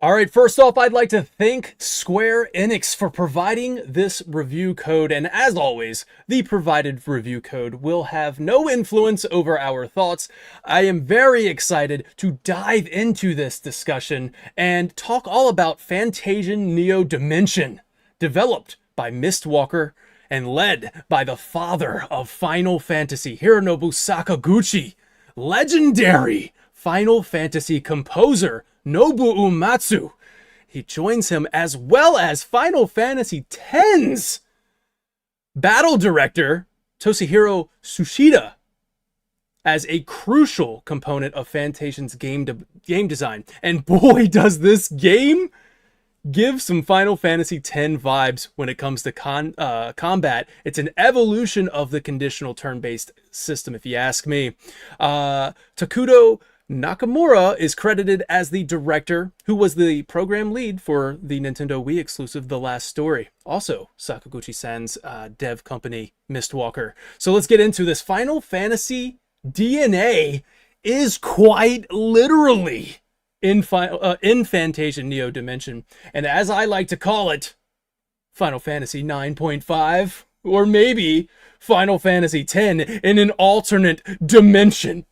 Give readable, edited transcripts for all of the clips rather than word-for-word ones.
All right, first off, I'd like to thank Square-Enix for providing this review code, and as always, the provided review code will have no influence over our thoughts. I am very excited to dive into this discussion and talk all about Fantasian Neo Dimension, developed by Mistwalker and led by the father of Final Fantasy, Hironobu Sakaguchi, legendary Final Fantasy composer Nobuo Uematsu. He joins him, as well as Final Fantasy X's battle director Toshihiro Tsushida, as a crucial component of Fantasian's game design. And boy, does this game give some Final Fantasy X vibes when it comes to combat. It's an evolution of the conditional turn-based system, if you ask me. Takudo Nakamura is credited as the director, who was the program lead for the Nintendo Wii exclusive The Last Story. Also, Sakaguchi-san's dev company, Mistwalker. So let's get into this. Final Fantasy DNA is quite literally in Fantasian Neo Dimension. And as I like to call it, Final Fantasy 9.5, or maybe Final Fantasy X in an alternate dimension.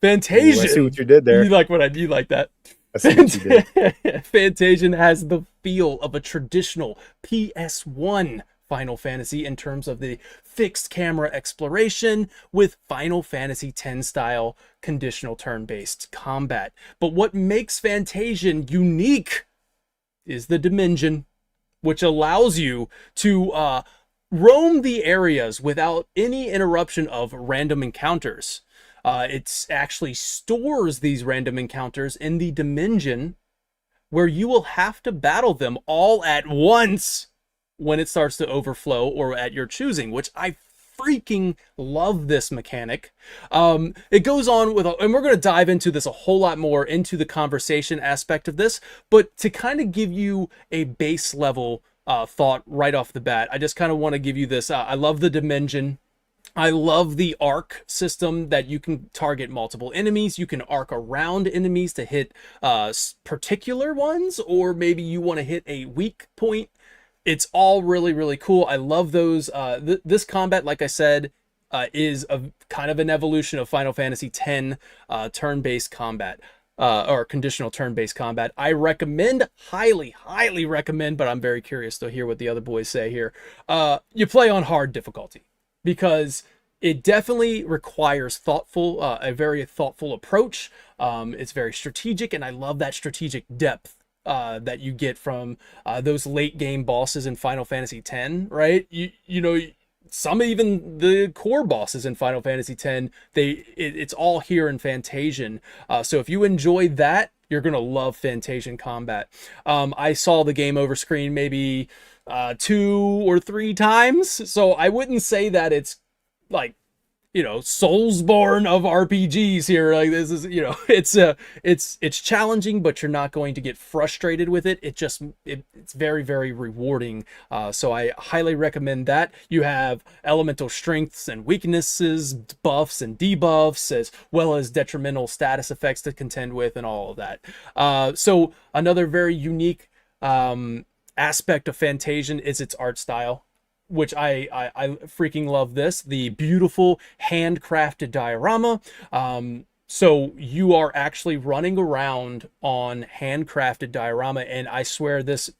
Fantasian. Ooh, I see what you did there. You like that? I see what you did. Fantasian has the feel of a traditional PS1 Final Fantasy in terms of the fixed camera exploration with Final Fantasy X style conditional turn-based combat. But what makes Fantasian unique is the Dimension, which allows you to roam the areas without any interruption of random encounters. It actually stores these random encounters in the Dimension, where you will have to battle them all at once when it starts to overflow or at your choosing, which I freaking love this mechanic. It goes on with, and we're going to dive into this a whole lot more into the conversation aspect of this, but to kind of give you a base level thought right off the bat, I just kind of want to give you this. I love the Dimension. I love the arc system that you can target multiple enemies. You can arc around enemies to hit particular ones, or maybe you want to hit a weak point. It's all really, really cool. I love those. This combat, like I said, is a kind of an evolution of Final Fantasy X turn-based combat. Or conditional turn-based combat. I recommend, highly recommend, but I'm very curious to hear what the other boys say here. You play on hard difficulty, because it definitely requires a very thoughtful approach. It's very strategic, and I love that strategic depth that you get from those late game bosses in Final Fantasy X, right? You know, some even the core bosses in Final Fantasy X, it's all here in Fantasian. So if you enjoy that, you're gonna love Fantasian combat. I saw the game over screen maybe 2 or 3 times, so I wouldn't say that it's like, you know, Soulsborne of RPGs here. Like, this is, you know, it's challenging, but you're not going to get frustrated with it. It's very, very rewarding. So I highly recommend that. You have elemental strengths and weaknesses, buffs and debuffs, as well as detrimental status effects to contend with, and all of that. So another very unique aspect of Fantasian is its art style, which I freaking love this. The beautiful handcrafted diorama. So you are actually running around on handcrafted diorama, and I swear this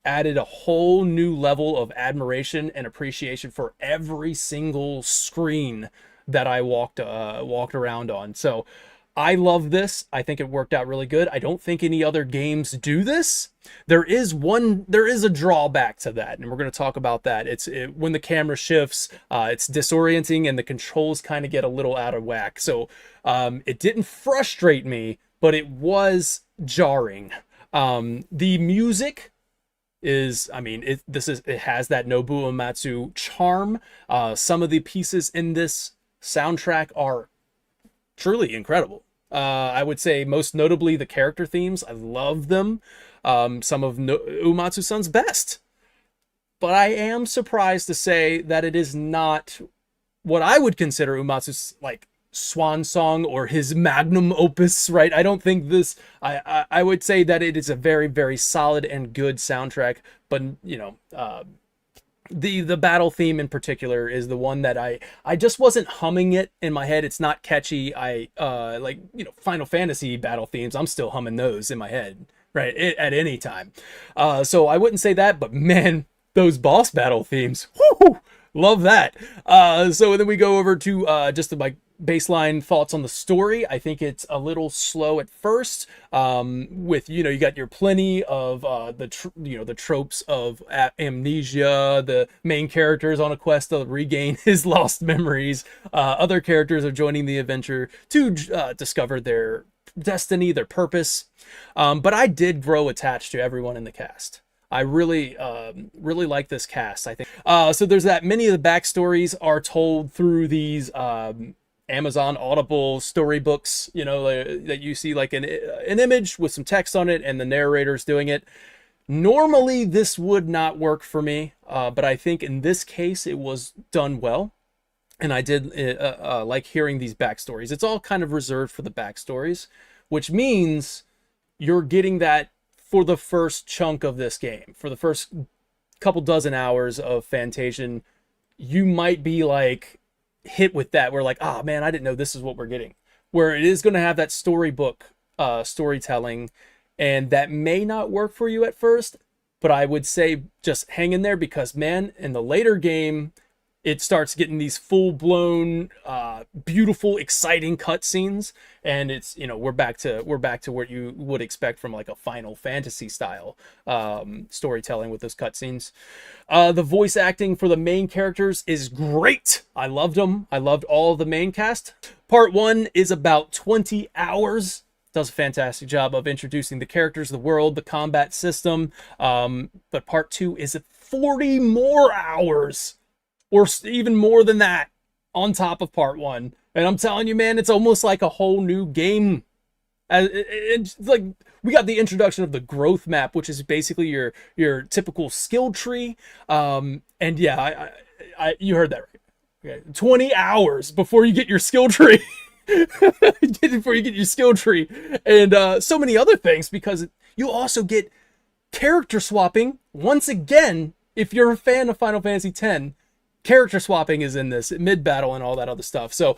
added a whole new level of admiration and appreciation for every single screen that I walked around on. So I love this. I think it worked out really good. I don't think any other games do this. There is a drawback to that, and we're going to talk about that. When the camera shifts, it's disorienting, and the controls kind of get a little out of whack. So it didn't frustrate me, but it was jarring. The music is, I mean, it has that Nobuo Uematsu charm. Some of the pieces in this soundtrack are truly incredible. I would say most notably the character themes. I love them. Some of Uematsu-san's best. But I am surprised to say that it is not what I would consider Uematsu's like swan song or his magnum opus, right? I don't think this. I would say that it is a very, very solid and good soundtrack, but the battle theme in particular is the one that I just wasn't humming it in my head. It's not catchy. I like Final Fantasy battle themes. I'm still humming those in my head, right? At any time. So I wouldn't say that, but man, those boss battle themes, whoo, love that. So then we go over to just the baseline thoughts on the story. I think it's a little slow at first. With you got your plenty of the tropes of amnesia, the main characters on a quest to regain his lost memories, other characters are joining the adventure to discover their destiny, their purpose. But I did grow attached to everyone in the cast. I really like this cast. I think so. There's that many of the backstories are told through these Amazon Audible storybooks, that you see like an image with some text on it and the narrator's doing it. Normally this would not work for me, but I think in this case it was done well. And I did like hearing these backstories. It's all kind of reserved for the backstories, which means you're getting that for the first chunk of this game. For the first couple dozen hours of Fantasian, you might be like hit with that. We're like, oh man, I didn't know this is what we're getting. Where it is going to have that storybook storytelling, and that may not work for you at first, but I would say just hang in there, because man, in the later game, it starts getting these full-blown, beautiful, exciting cutscenes, and it's we're back to what you would expect from like a Final Fantasy style storytelling with those cutscenes. The voice acting for the main characters is great. I loved them. I loved all of the main cast. Part 1 is about 20 hours. Does a fantastic job of introducing the characters, the world, the combat system. But Part 2 is 40 more hours. Or even more than that on top of Part 1. And I'm telling you, man, it's almost like a whole new game. It's like we got the introduction of the growth map, which is basically your typical skill tree. And yeah, you heard that right. Okay. 20 hours before you get your skill tree. Before you get your skill tree. And so many other things, because you also get character swapping. Once again, if you're a fan of Final Fantasy X, character swapping is in this mid-battle and all that other stuff. So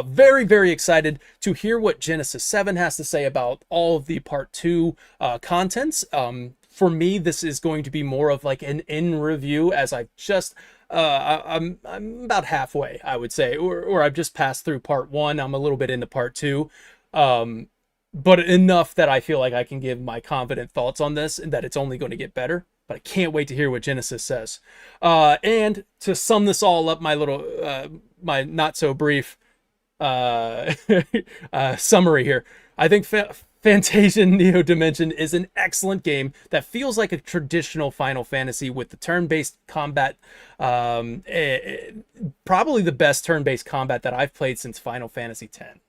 very, very excited to hear what GenesisVII has to say about all of the Part 2 contents. For me, this is going to be more of like an in-review, as I've just... I'm about halfway, I would say. Or I've just passed through Part 1. I'm a little bit into Part 2. But enough that I feel like I can give my confident thoughts on this, and that it's only going to get better. But I can't wait to hear what Genesis says. And to sum this all up, my little, my not so brief summary here, I think Fantasian Neo Dimension is an excellent game that feels like a traditional Final Fantasy with the turn-based combat, probably the best turn-based combat that I've played since Final Fantasy X.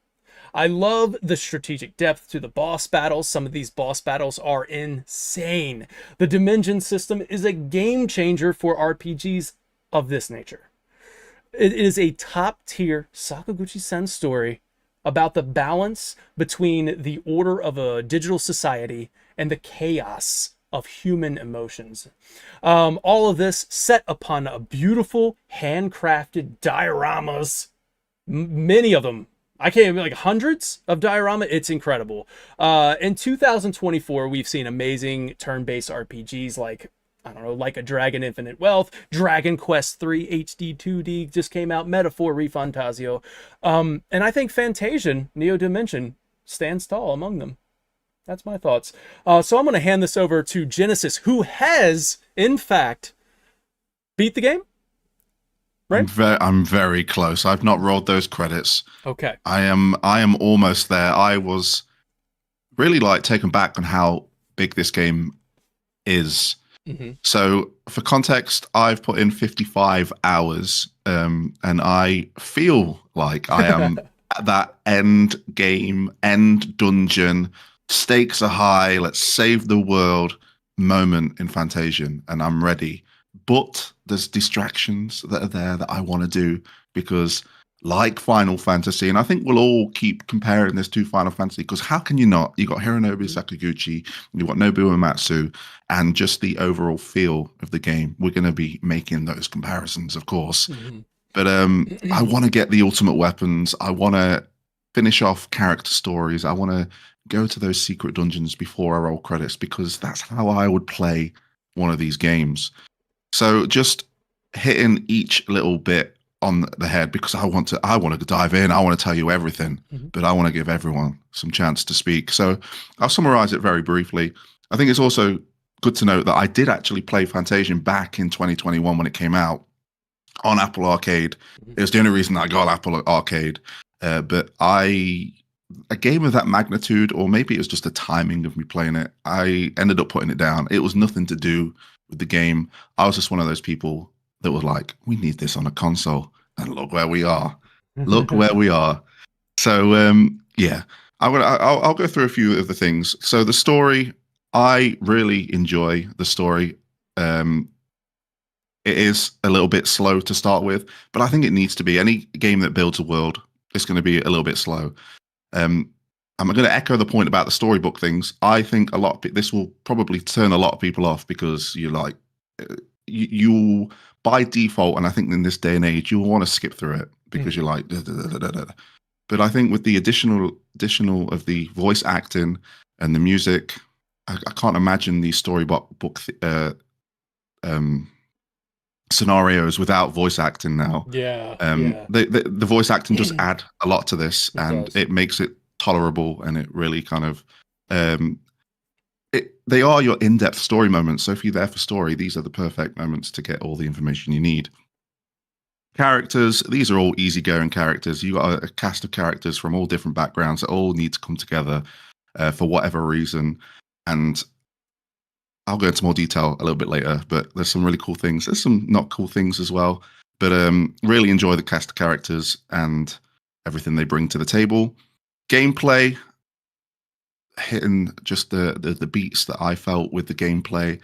I love the strategic depth to the boss battles. Some of these boss battles are insane. The Dimension system is a game changer for RPGs of this nature. It is a top-tier Sakaguchi-sen story about the balance between the order of a digital society and the chaos of human emotions. All of this set upon a beautiful, handcrafted dioramas, many of them. I can't even, like, hundreds of diorama. It's incredible. In 2024, we've seen amazing turn-based RPGs like, I don't know, like a Dragon Infinite Wealth, Dragon Quest III HD 2D just came out, Metaphor ReFantazio. And I think Fantasian Neo Dimension stands tall among them. That's my thoughts. So I'm going to hand this over to Genesis, who has, in fact, beat the game. Right? I'm very close. I've not rolled those credits. Okay. I am almost there. I was really taken back on how big this game is. Mm-hmm. So for context, I've put in 55 hours, and I feel like I am at that end game, end dungeon, stakes are high, let's save the world moment in Fantasian, and I'm ready. But there's distractions that are there that I want to do, because like Final Fantasy, and I think we'll all keep comparing this to Final Fantasy, because how can you not? You got Hironobu Sakaguchi, you got Nobuo Uematsu, and just the overall feel of the game. We're going to be making those comparisons, of course. But I want to get the ultimate weapons. I want to finish off character stories. I want to go to those secret dungeons before I roll credits, because that's how I would play one of these games. So just hitting each little bit on the head, because I want to dive in. I want to tell you everything, but I want to give everyone some chance to speak. So I'll summarize it very briefly. I think it's also good to note that I did actually play Fantasian back in 2021 when it came out on Apple Arcade. It was the only reason I got Apple Arcade. But a game of that magnitude, or maybe it was just the timing of me playing it, I ended up putting it down. It was nothing to do with the game. I was just one of those people that was like, we need this on a console. And look where we are. Look where we are. So, yeah, I'll go through a few of the things. So the story, I really enjoy the story. It is a little bit slow to start with, but I think it needs to be. Any game that builds a world is going to be a little bit slow. I'm going to echo the point about the storybook things. I think this will probably turn a lot of people off, because you're like, you by default, and I think in this day and age, you'll want to skip through it because you're like, da, da, da, da, da. But I think with the additional of the voice acting and the music, I can't imagine these storybook scenarios without voice acting now. The voice acting does add a lot to this, and it makes it tolerable, and it really kind of they are your in-depth story moments. So if you're there for story, these are the perfect moments to get all the information you need. Characters, these are all easygoing characters. You got a cast of characters from all different backgrounds that all need to come together for whatever reason. And I'll go into more detail a little bit later, but there's some really cool things. There's some not cool things as well, but really enjoy the cast of characters and everything they bring to the table. Gameplay, hitting just the beats that I felt with the gameplay.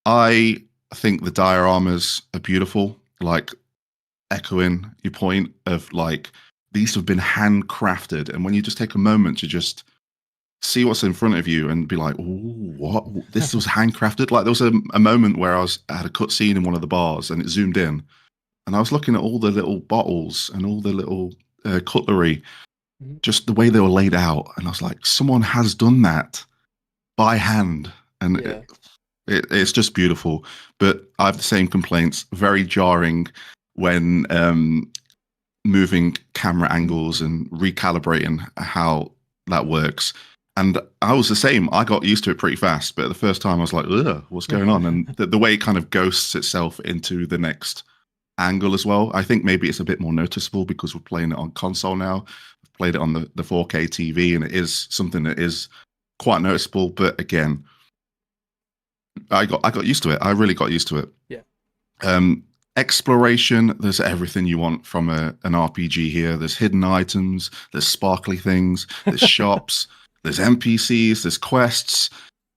I think the dioramas are beautiful, like echoing your point of like, these have been handcrafted. And when you just take a moment to just see what's in front of you and be like, "Ooh, what? This was handcrafted." Like there was a moment where I had a cutscene in one of the bars, and it zoomed in, and I was looking at all the little bottles and all the little cutlery, just the way they were laid out, and I was like, someone has done that by hand, and it's just beautiful. But I have the same complaints. Very jarring when moving camera angles and recalibrating how that works. And I was the same. I got used to it pretty fast, but the first time I was like, ugh, what's going on? And the way it kind of ghosts itself into the next angle as well. I think maybe it's a bit more noticeable because we're playing it on console now. I've played it on the 4K TV, and it is something that is quite noticeable. But again, I got used to it. I really got used to it. Yeah. Exploration, there's everything you want from an RPG here. There's hidden items, there's sparkly things, there's shops, there's NPCs, there's quests,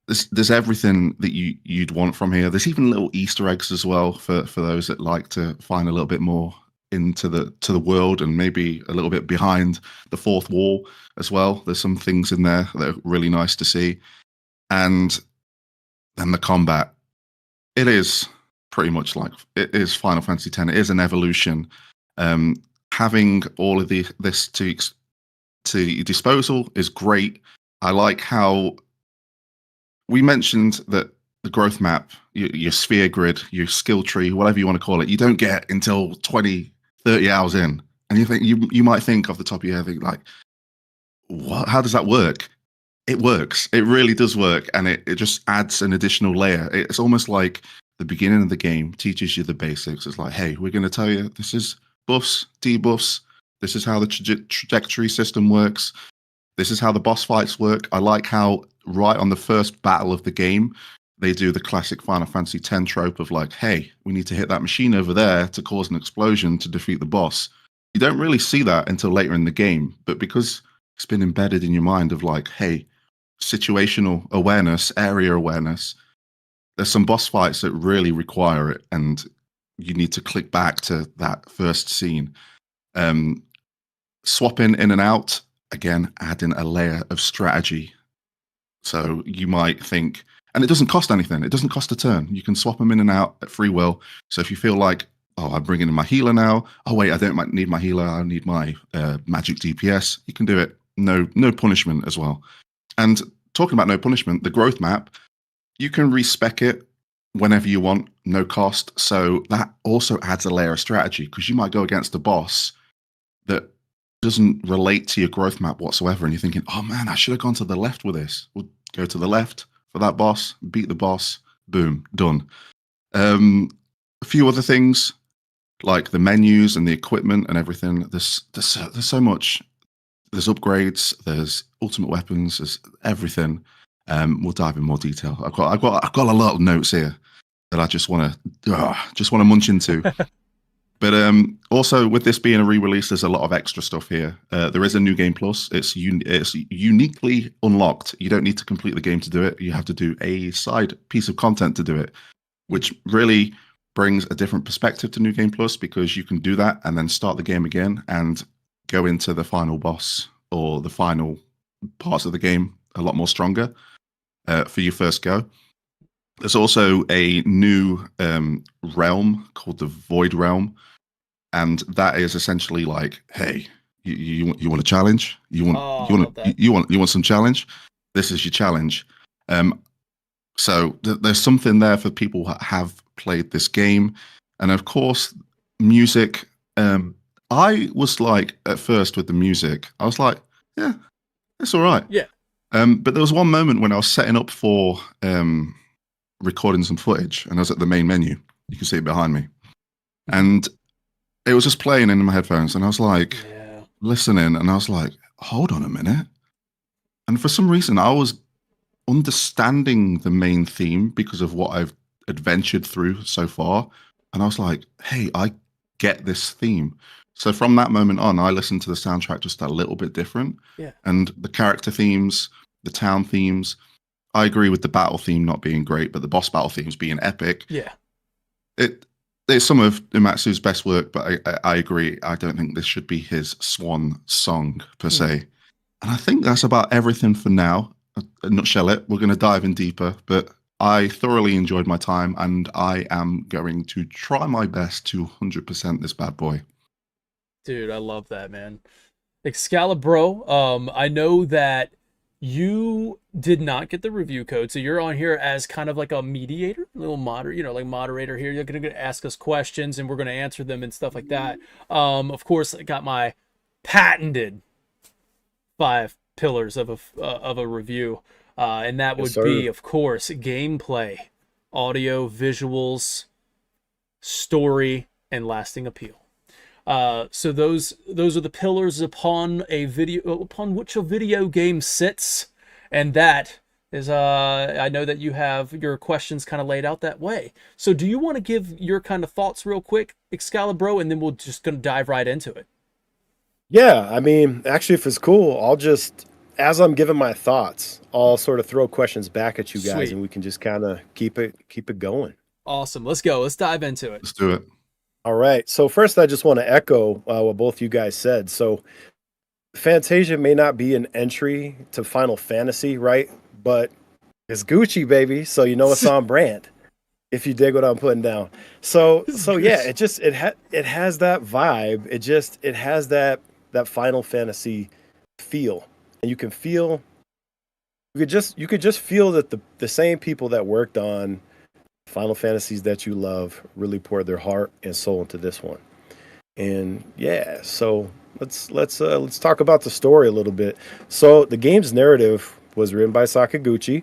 there's everything that you'd want from here. There's even little Easter eggs as well for those that like to find a little bit more into the world, and maybe a little bit behind the fourth wall as well. There's some things in there that are really nice to see. And then the combat, it is pretty much like it is Final Fantasy X. It is an evolution. Having all of this to your disposal is great. I like how we mentioned that the growth map, your sphere grid, your skill tree, whatever you want to call it, you don't get until 20, 30 hours in. And you think you might think off the top of your head, think like, what? How does that work? It works. It really does work. And it just adds an additional layer. It's almost like the beginning of the game teaches you the basics. It's like, hey, we're going to tell you this is buffs, debuffs. This is how the trajectory system works. This is how the boss fights work. I like how right on the first battle of the game, they do the classic Final Fantasy X trope of like, hey, we need to hit that machine over there to cause an explosion to defeat the boss. You don't really see that until later in the game, but because it's been embedded in your mind of like, hey, situational awareness, area awareness, there's some boss fights that really require it, and you need to click back to that first scene. Swapping in and out, again, adding a layer of strategy. So you might think, and it doesn't cost anything. It doesn't cost a turn. You can swap them in and out at free will. So if you feel like, oh, I'm bringing in my healer now. Oh, wait, I don't need my healer. I need my magic DPS. You can do it. No punishment as well. And talking about no punishment, the growth map, you can respec it whenever you want, no cost. So that also adds a layer of strategy, because you might go against a boss that doesn't relate to your growth map whatsoever, and you're thinking, oh man, I should have gone to the left with this. We'll go to the left for that boss, beat the boss, boom, done. A few other things like the menus and the equipment and everything. There's so much. There's upgrades, there's ultimate weapons, there's everything. We'll dive in more detail. I've got a lot of notes here that I just want to munch into. But also, with this being a re-release, there's a lot of extra stuff here. There is a new game plus. It's uniquely unlocked. You don't need to complete the game to do it. You have to do a side piece of content to do it, which really brings a different perspective to New Game Plus, because you can do that and then start the game again and go into the final boss or the final parts of the game a lot more stronger for your first go. There's also a new realm called the Void Realm. And that is essentially like, hey, you want a challenge? You want some challenge? This is your challenge. So there's something there for people who have played this game, and of course, music. I was like, at first with the music, I was like, yeah, it's all right. Yeah. But there was one moment when I was setting up for recording some footage, and I was at the main menu. You can see it behind me, and it was just playing in my headphones, and I was like, listening, and I was like, hold on a minute. And for some reason, I was understanding the main theme because of what I've adventured through so far. And I was like, hey, I get this theme. So from that moment on, I listened to the soundtrack just a little bit different. Yeah. And the character themes, the town themes, I agree with the battle theme not being great, but the boss battle themes being epic. Yeah. It's some of Uematsu's best work, but I agree. I don't think this should be his swan song per se. And I think that's about everything for now. Nutshell it. We're going to dive in deeper, but I thoroughly enjoyed my time, and I am going to try my best to 100% this bad boy. Dude, I love that, man. Excalibro, I know that you did not get the review code, so you're on here as kind of like a mediator, a little moderator here. You're going to ask us questions, and we're going to answer them and stuff like that. Of course, I got my patented 5 pillars of a review, and that would be, of course, gameplay, audio, visuals, story, and lasting appeal. So those are the pillars upon which a video game sits, and that is I know that you have your questions kind of laid out that way. So do you want to give your kind of thoughts real quick, Excalibro, and then we'll just gonna dive right into it? Yeah, I mean, actually, if it's cool, I'll just, as I'm giving my thoughts, I'll sort of throw questions back at you guys. Sweet. And we can just kind of keep it going. Awesome. Let's go. Let's dive into it. Let's do it. All right. So first, I just want to echo what both you guys said. So Fantasia may not be an entry to Final Fantasy, right? But it's Gucci, baby. So you know it's on brand. If you dig what I'm putting down. So yeah, it has that vibe. It has that Final Fantasy feel. And you could just feel that the same people that worked on Final Fantasies that you love really poured their heart and soul into this one. And yeah, so let's talk about the story a little bit. So the game's narrative was written by Sakaguchi.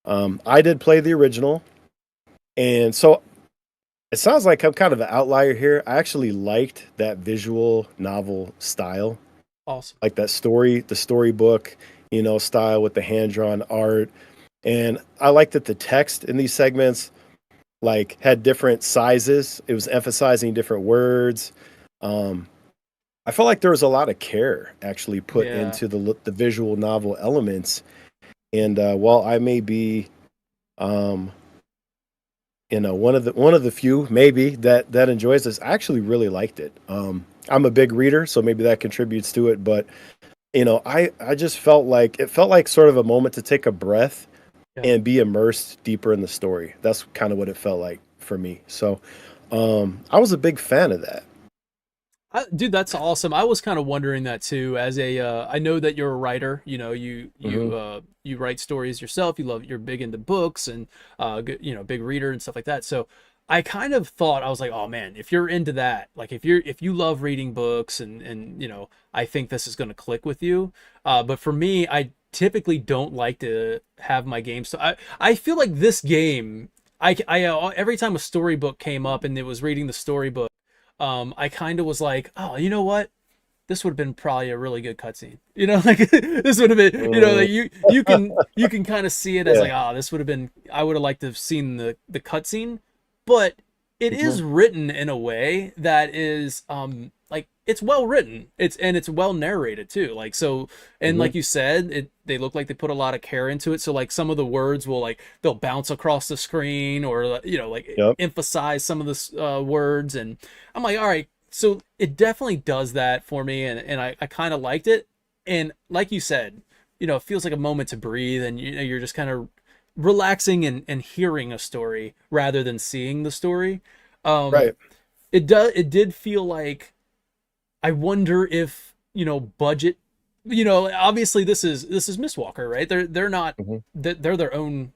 I did play the original, and so it sounds like I'm kind of an outlier here. I actually liked that visual novel style. Awesome. Like that the storybook, style with the hand-drawn art. And I liked that the text in these segments like had different sizes. It was emphasizing different words. I felt like there was a lot of care actually put into the visual novel elements. And while I may be one of the few maybe that enjoys this, I actually really liked it. I'm a big reader, so maybe that contributes to it. But I just felt like it felt like sort of a moment to take a breath Yeah. and be immersed deeper in the story. That's kind of what it felt like for me. So I was a big fan of that. Dude, that's awesome. I was kind of wondering that too. As a, I know that you're a writer. Hmm. You write stories yourself. You're big into books and big reader and stuff like that. So I kind of thought I was like, oh man, if you're into that, like if you love reading books and I think this is going to click with you. But for me, I typically don't like to have my games. So I feel like this game, every time a storybook came up and it was reading the storybook. I kind of was like, oh, you know what? This would have been probably a really good cutscene. Like this would have been, like you can kind of see it as Yeah. like, oh, this would have been. I would have liked to have seen the cutscene, but it Hmm. is written in a way that is like it's well written. It's well narrated too. Like so, and Hmm. like you said, they look like they put a lot of care into it. So like some of the words will like they'll bounce across the screen or like Yep. emphasize some of the words, and I'm like, all right. So it definitely does that for me, and I kind of liked it. And like you said, it feels like a moment to breathe, and you're just kind of relaxing and hearing a story rather than seeing the story. Um, Right. it did feel like I wonder if budget. Obviously this is Mistwalker, right? They're not Hmm. they're their own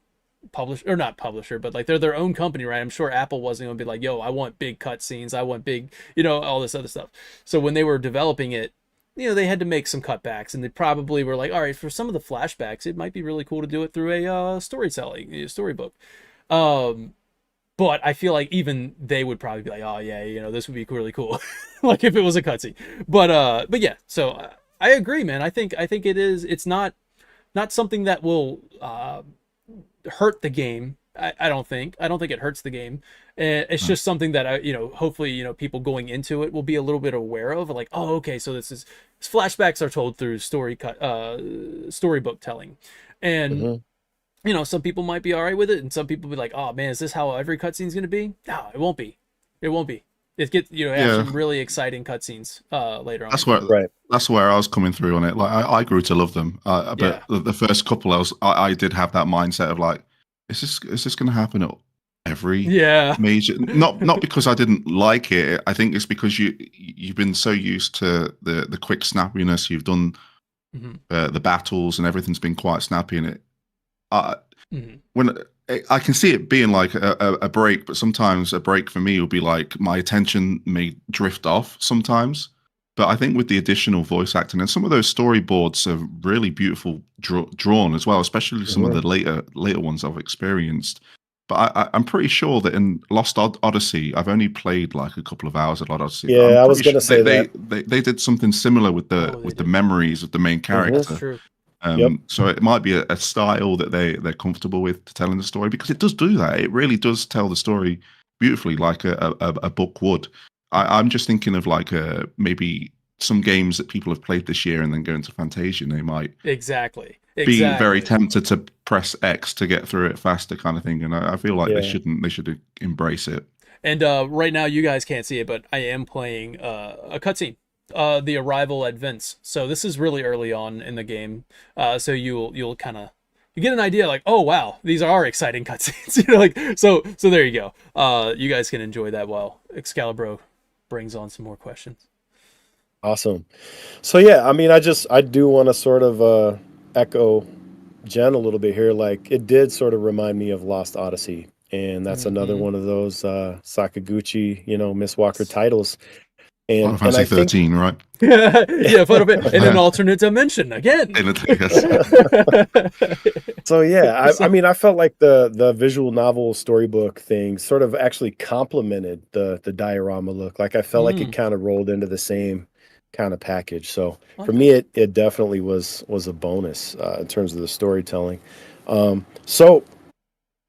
publisher, or not publisher, but like they're their own company, right? I'm sure Apple wasn't going to be like, yo, I want big cutscenes, I want big, all this other stuff. So when they were developing it, they had to make some cutbacks, and they probably were like, all right, for some of the flashbacks, it might be really cool to do it through a storybook. Um, but I feel like even they would probably be like, oh yeah, this would be really cool, like if it was a cutscene. But yeah, so I agree, man. I think it is. It's not something that will hurt the game. I don't think. I don't think it hurts the game. It's just something that hopefully, people going into it will be a little bit aware of. Like, oh, okay, so flashbacks are told through storybook telling, and Hmm. some people might be all right with it, and some people be like, oh man, is this how every cutscene is going to be? No, it won't be. It won't be. It gets have Yeah, some really exciting cutscenes later on in that's the where game. Right. that's where I was coming through on it. Like I grew to love them, Yeah, but the first couple, I did have that mindset of like, is this going to happen at every yeah, major? Not because I didn't like it. I think it's because you've been so used to the quick snappiness. You've done hmm the battles and everything's been quite snappy in it. Uh, hmm when I can see it being like a break, but sometimes a break for me will be like my attention may drift off sometimes. But I think with the additional voice acting and some of those storyboards are really beautiful drawn as well, especially some of Hmm. the later ones I've experienced. But I'm pretty sure that in Lost Odyssey, I've only played like a couple of hours of Lost Odyssey, but I'm Yeah, I was pretty sure gonna say that. they did something similar with Oh, they the did. memories of the main Hmm. That's character. true. Yep. So it might be a style that they're comfortable with to telling the story because it does do that. It really does tell the story beautifully, like a book would. I'm just thinking of like maybe some games that people have played this year and then go into Fantasian. They might Exactly. be very Exactly. tempted to press X to get through it faster, kind of thing. And I feel like they Yeah. shouldn't. They should embrace it. And right now, you guys can't see it, but I am playing a cutscene, the arrival at Vince. So this is really early on in the game. So you'll kind of you get an idea, like, oh wow, these are exciting cutscenes. Like so there you go. You guys can enjoy that while Excalibur brings on some more questions. Awesome. So yeah, I mean, I do want to sort of echo Jen a little bit here. Like it did sort of remind me of Lost Odyssey, and that's another Hmm one of those Sakaguchi, Miss Walker titles. Final And Fantasy I think 13, right? Yeah, Final in an alternate dimension again. Yes. so yeah, I So, mean, I felt like the visual novel storybook thing sort of actually complemented the diorama look. Like I felt like it mm, kind of rolled into the same kind of package. So for okay. me, it definitely was a bonus in terms of the storytelling. So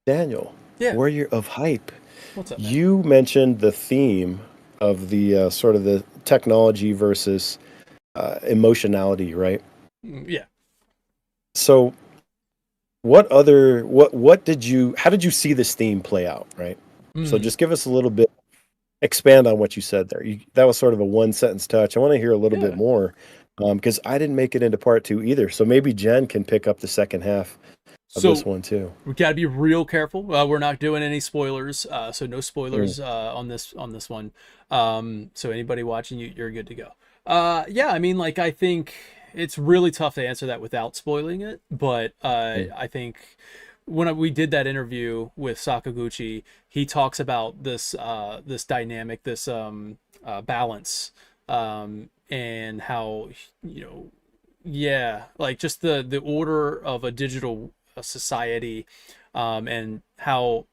Daniel, Yeah. Warrior of Hype, What's up, man? you mentioned the theme of the sort of the technology versus emotionality, right? Yeah. So what did you how did you see this theme play out, right? So Mm, just give us a little bit expand on what you said there. That was sort of a one sentence touch. I want to hear a little Yeah. bit more because I didn't make it into part 2 either. So maybe Jen can pick up the second half of this So one too. we got to be real careful. We're not doing any spoilers, so no Mm. spoilers on this one. So anybody watching, you're good to go. Yeah, I mean, like I think it's really tough to answer that without spoiling it, but Mm. I think when we did that interview with Sakaguchi, he talks about this dynamic, this balance, and how yeah, like just the order of a digital society, and how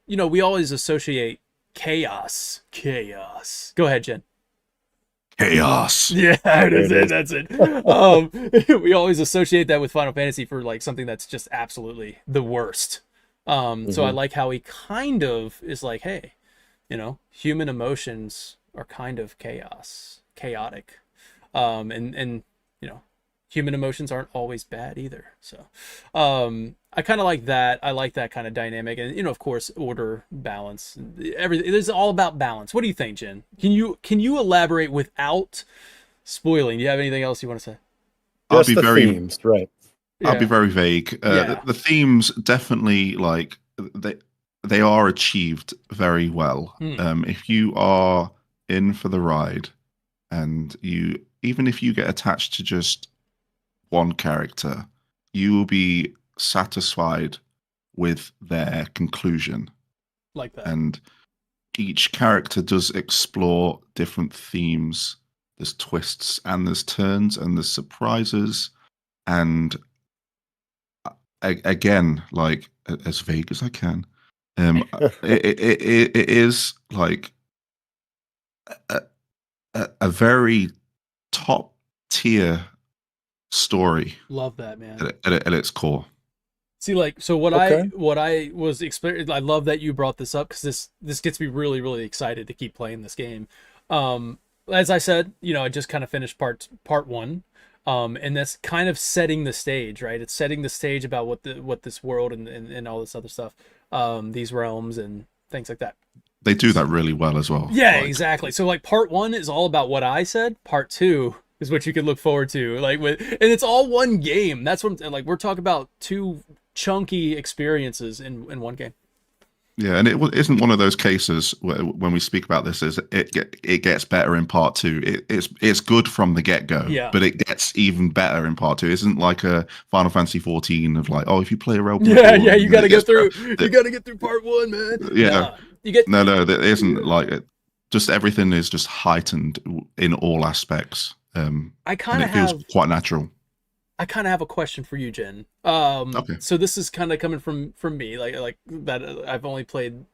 we always associate chaos. Go ahead, Jen. Chaos. Yeah, There it is. that's it. We always associate that with Final Fantasy for like something that's just absolutely the worst. So I Mhm. like how he kind of is like, hey, human emotions are kind of chaotic, and human emotions aren't always bad either. So I kind of like that. I like that kind of dynamic, and of course, order, balance, everything. It's all about balance. What do you think, Jen? Can you elaborate without spoiling? Do you have anything else you want to say? I'll Just be the very themes, right? I'll be Yeah, very vague. yeah. The themes definitely like they are achieved very well. Hmm. If you are in for the ride, and you even if you get attached to just one character, you will be satisfied with their conclusion. Like that. And each character does explore different themes. There's twists and there's turns and there's surprises. And again, like as vague as I can, it is like a, a very top tier story Love that, man. at its core. See, like, so what I Okay. what I was experiencing. I love that you brought this up because this gets me really really excited to keep playing this game. As I said, I just kind of finished part one, and that's kind of setting the stage, right? It's setting the stage about what this world and all this other stuff, these realms and things like that. They do that really well as well. Yeah, Like exactly. So like part one is all about what I said. Part two is what you could look forward to. And it's all one game. That's what like we're talking about two chunky experiences in one game. yeah, and isn't one of those cases where when we speak about this is it gets better in part two. It's good from the get go, Yeah. but it gets even better in part two. It isn't like a Final Fantasy 14 of like, oh, if you play a realm Yeah, before, yeah, you then gotta it get gets better. through you gotta get through part one, man. Yeah, Nah. You get no, that isn't like it. Just everything is just heightened in all aspects, I and kinda it feels have quite natural. I kind of have a question for you, Jen. Okay. So this is kind of coming from me, like that. I've only played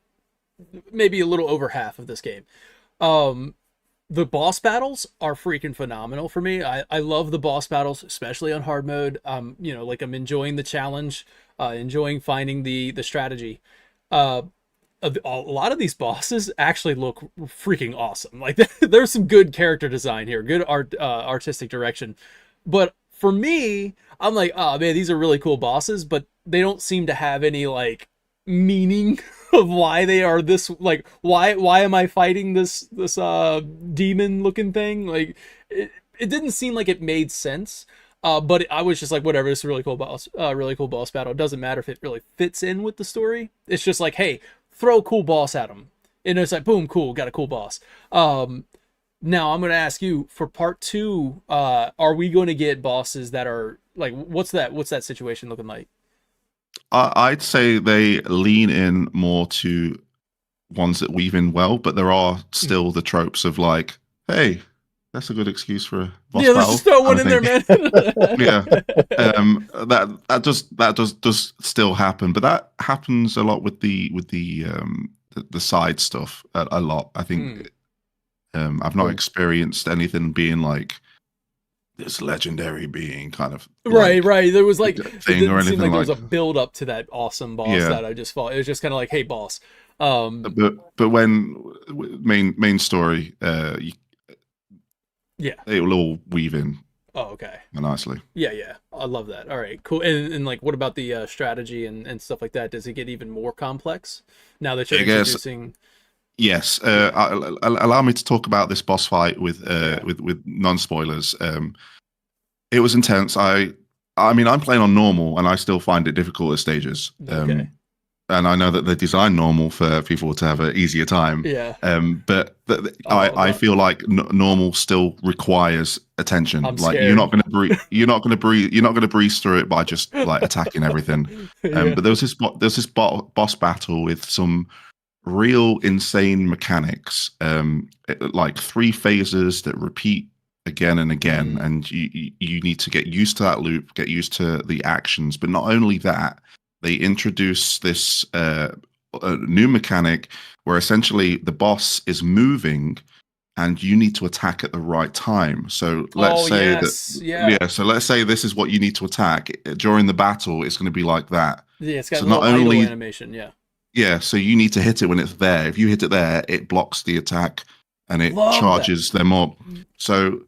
maybe a little over half of this game. Um, the boss battles are freaking phenomenal for me. I love the boss battles, especially on hard mode. Like I'm enjoying the challenge, enjoying finding the strategy. Uh, a lot of these bosses actually look freaking awesome. Like there's some good character design here, good artistic direction. But for me, I'm like, oh man, these are really cool bosses, but they don't seem to have any like meaning of why they are this. Like, why am I fighting this demon looking thing? Like, it didn't seem like it made sense. But I was just like, whatever. This is a really cool boss battle. It doesn't matter if it really fits in with the story. It's just like, hey, throw a cool boss at him, and it's like, boom, cool, got a cool boss. Now I'm gonna ask you for part two. Are we going to get bosses that are like, what's that situation looking like? I'd say they lean in more to ones that weave in well, but there are still the tropes of like, hey, that's a good excuse for a boss Yeah, let's just battle throw one kind of in there, thing. man. Yeah, that does still happen, but that happens a lot with the side stuff a lot. I Hmm. think I've not experienced anything being like this legendary being kind of Right, like right. There was like, it thing or didn't seem anything like there was like a build up to that awesome boss yeah. that I just fought. It was just kind of like, hey, boss. Um, But when main story, yeah. it will all weave in Oh, okay. nicely. Yeah, yeah. I love that. All right, cool. And like, what about the strategy and stuff like that? Does it get even more complex now that you're I guess introducing? Yes. Allow me to talk about this boss fight with non-spoilers. It was intense. I mean, I'm playing on normal, and I still find it difficult at stages. Okay. And I know that they designed normal for people to have an easier time. Yeah. But I feel like normal still requires attention. I'm like scared. you're not going to breeze. You're not going to breeze through it by just like attacking everything. Yeah. But there's this boss battle with some real insane mechanics. Like 3 phases that repeat again and again, and you need to get used to that loop, get used to the actions. But not only that, they introduce this new mechanic where essentially the boss is moving and you need to attack at the right time. So let's say so let's say this is what you need to attack during the battle. It's going to be like that. Yeah, it's got so a little not only idle animation. Yeah, so you need to hit it when it's there. If you hit it there, it blocks the attack and it charges them up. So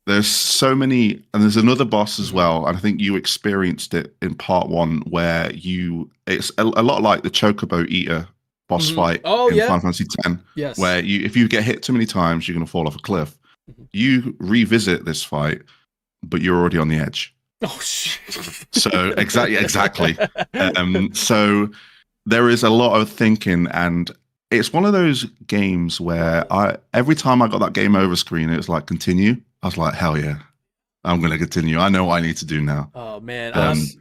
there's so many, and there's another boss as well. And I think you experienced it in part 1 where it's a lot like the Chocobo Eater boss fight in Final Fantasy X. Yes. Where if you get hit too many times, you're going to fall off a cliff. You revisit this fight, but you're already on the edge. Oh, shit. So exactly. So there is a lot of thinking, and it's one of those games where every time I got that game over screen, it was like continue. I was like, hell yeah, I'm going to continue. I know what I need to do now. Oh man,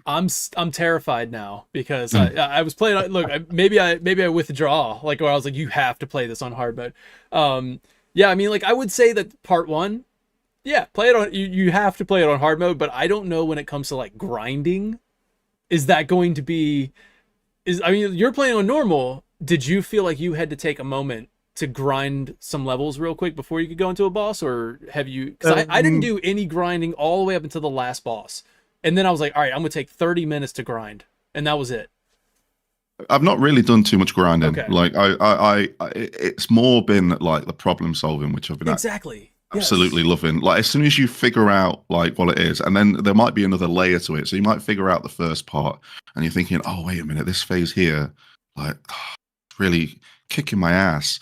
I'm terrified now because I was playing. Look, maybe I withdraw. Like, where I was like, you have to play this on hard mode. Yeah, I mean, like I would say that part 1, yeah, play it on. You have to play it on hard mode, but I don't know when it comes to like grinding. Is that going to be? I mean, you're playing on normal. Did you feel like you had to take a moment to grind some levels real quick before you could go into a boss, or have you? Because I didn't do any grinding all the way up until the last boss, and then I was like, all right, I'm gonna take 30 minutes to grind, and that was it. I've not really done too much grinding. Okay. Like it's more been like the problem solving, which I've been absolutely loving. Like as soon as you figure out like what it is, and then there might be another layer to it. So you might figure out the first part, and you're thinking, oh wait a minute, this phase here, like really kicking my ass.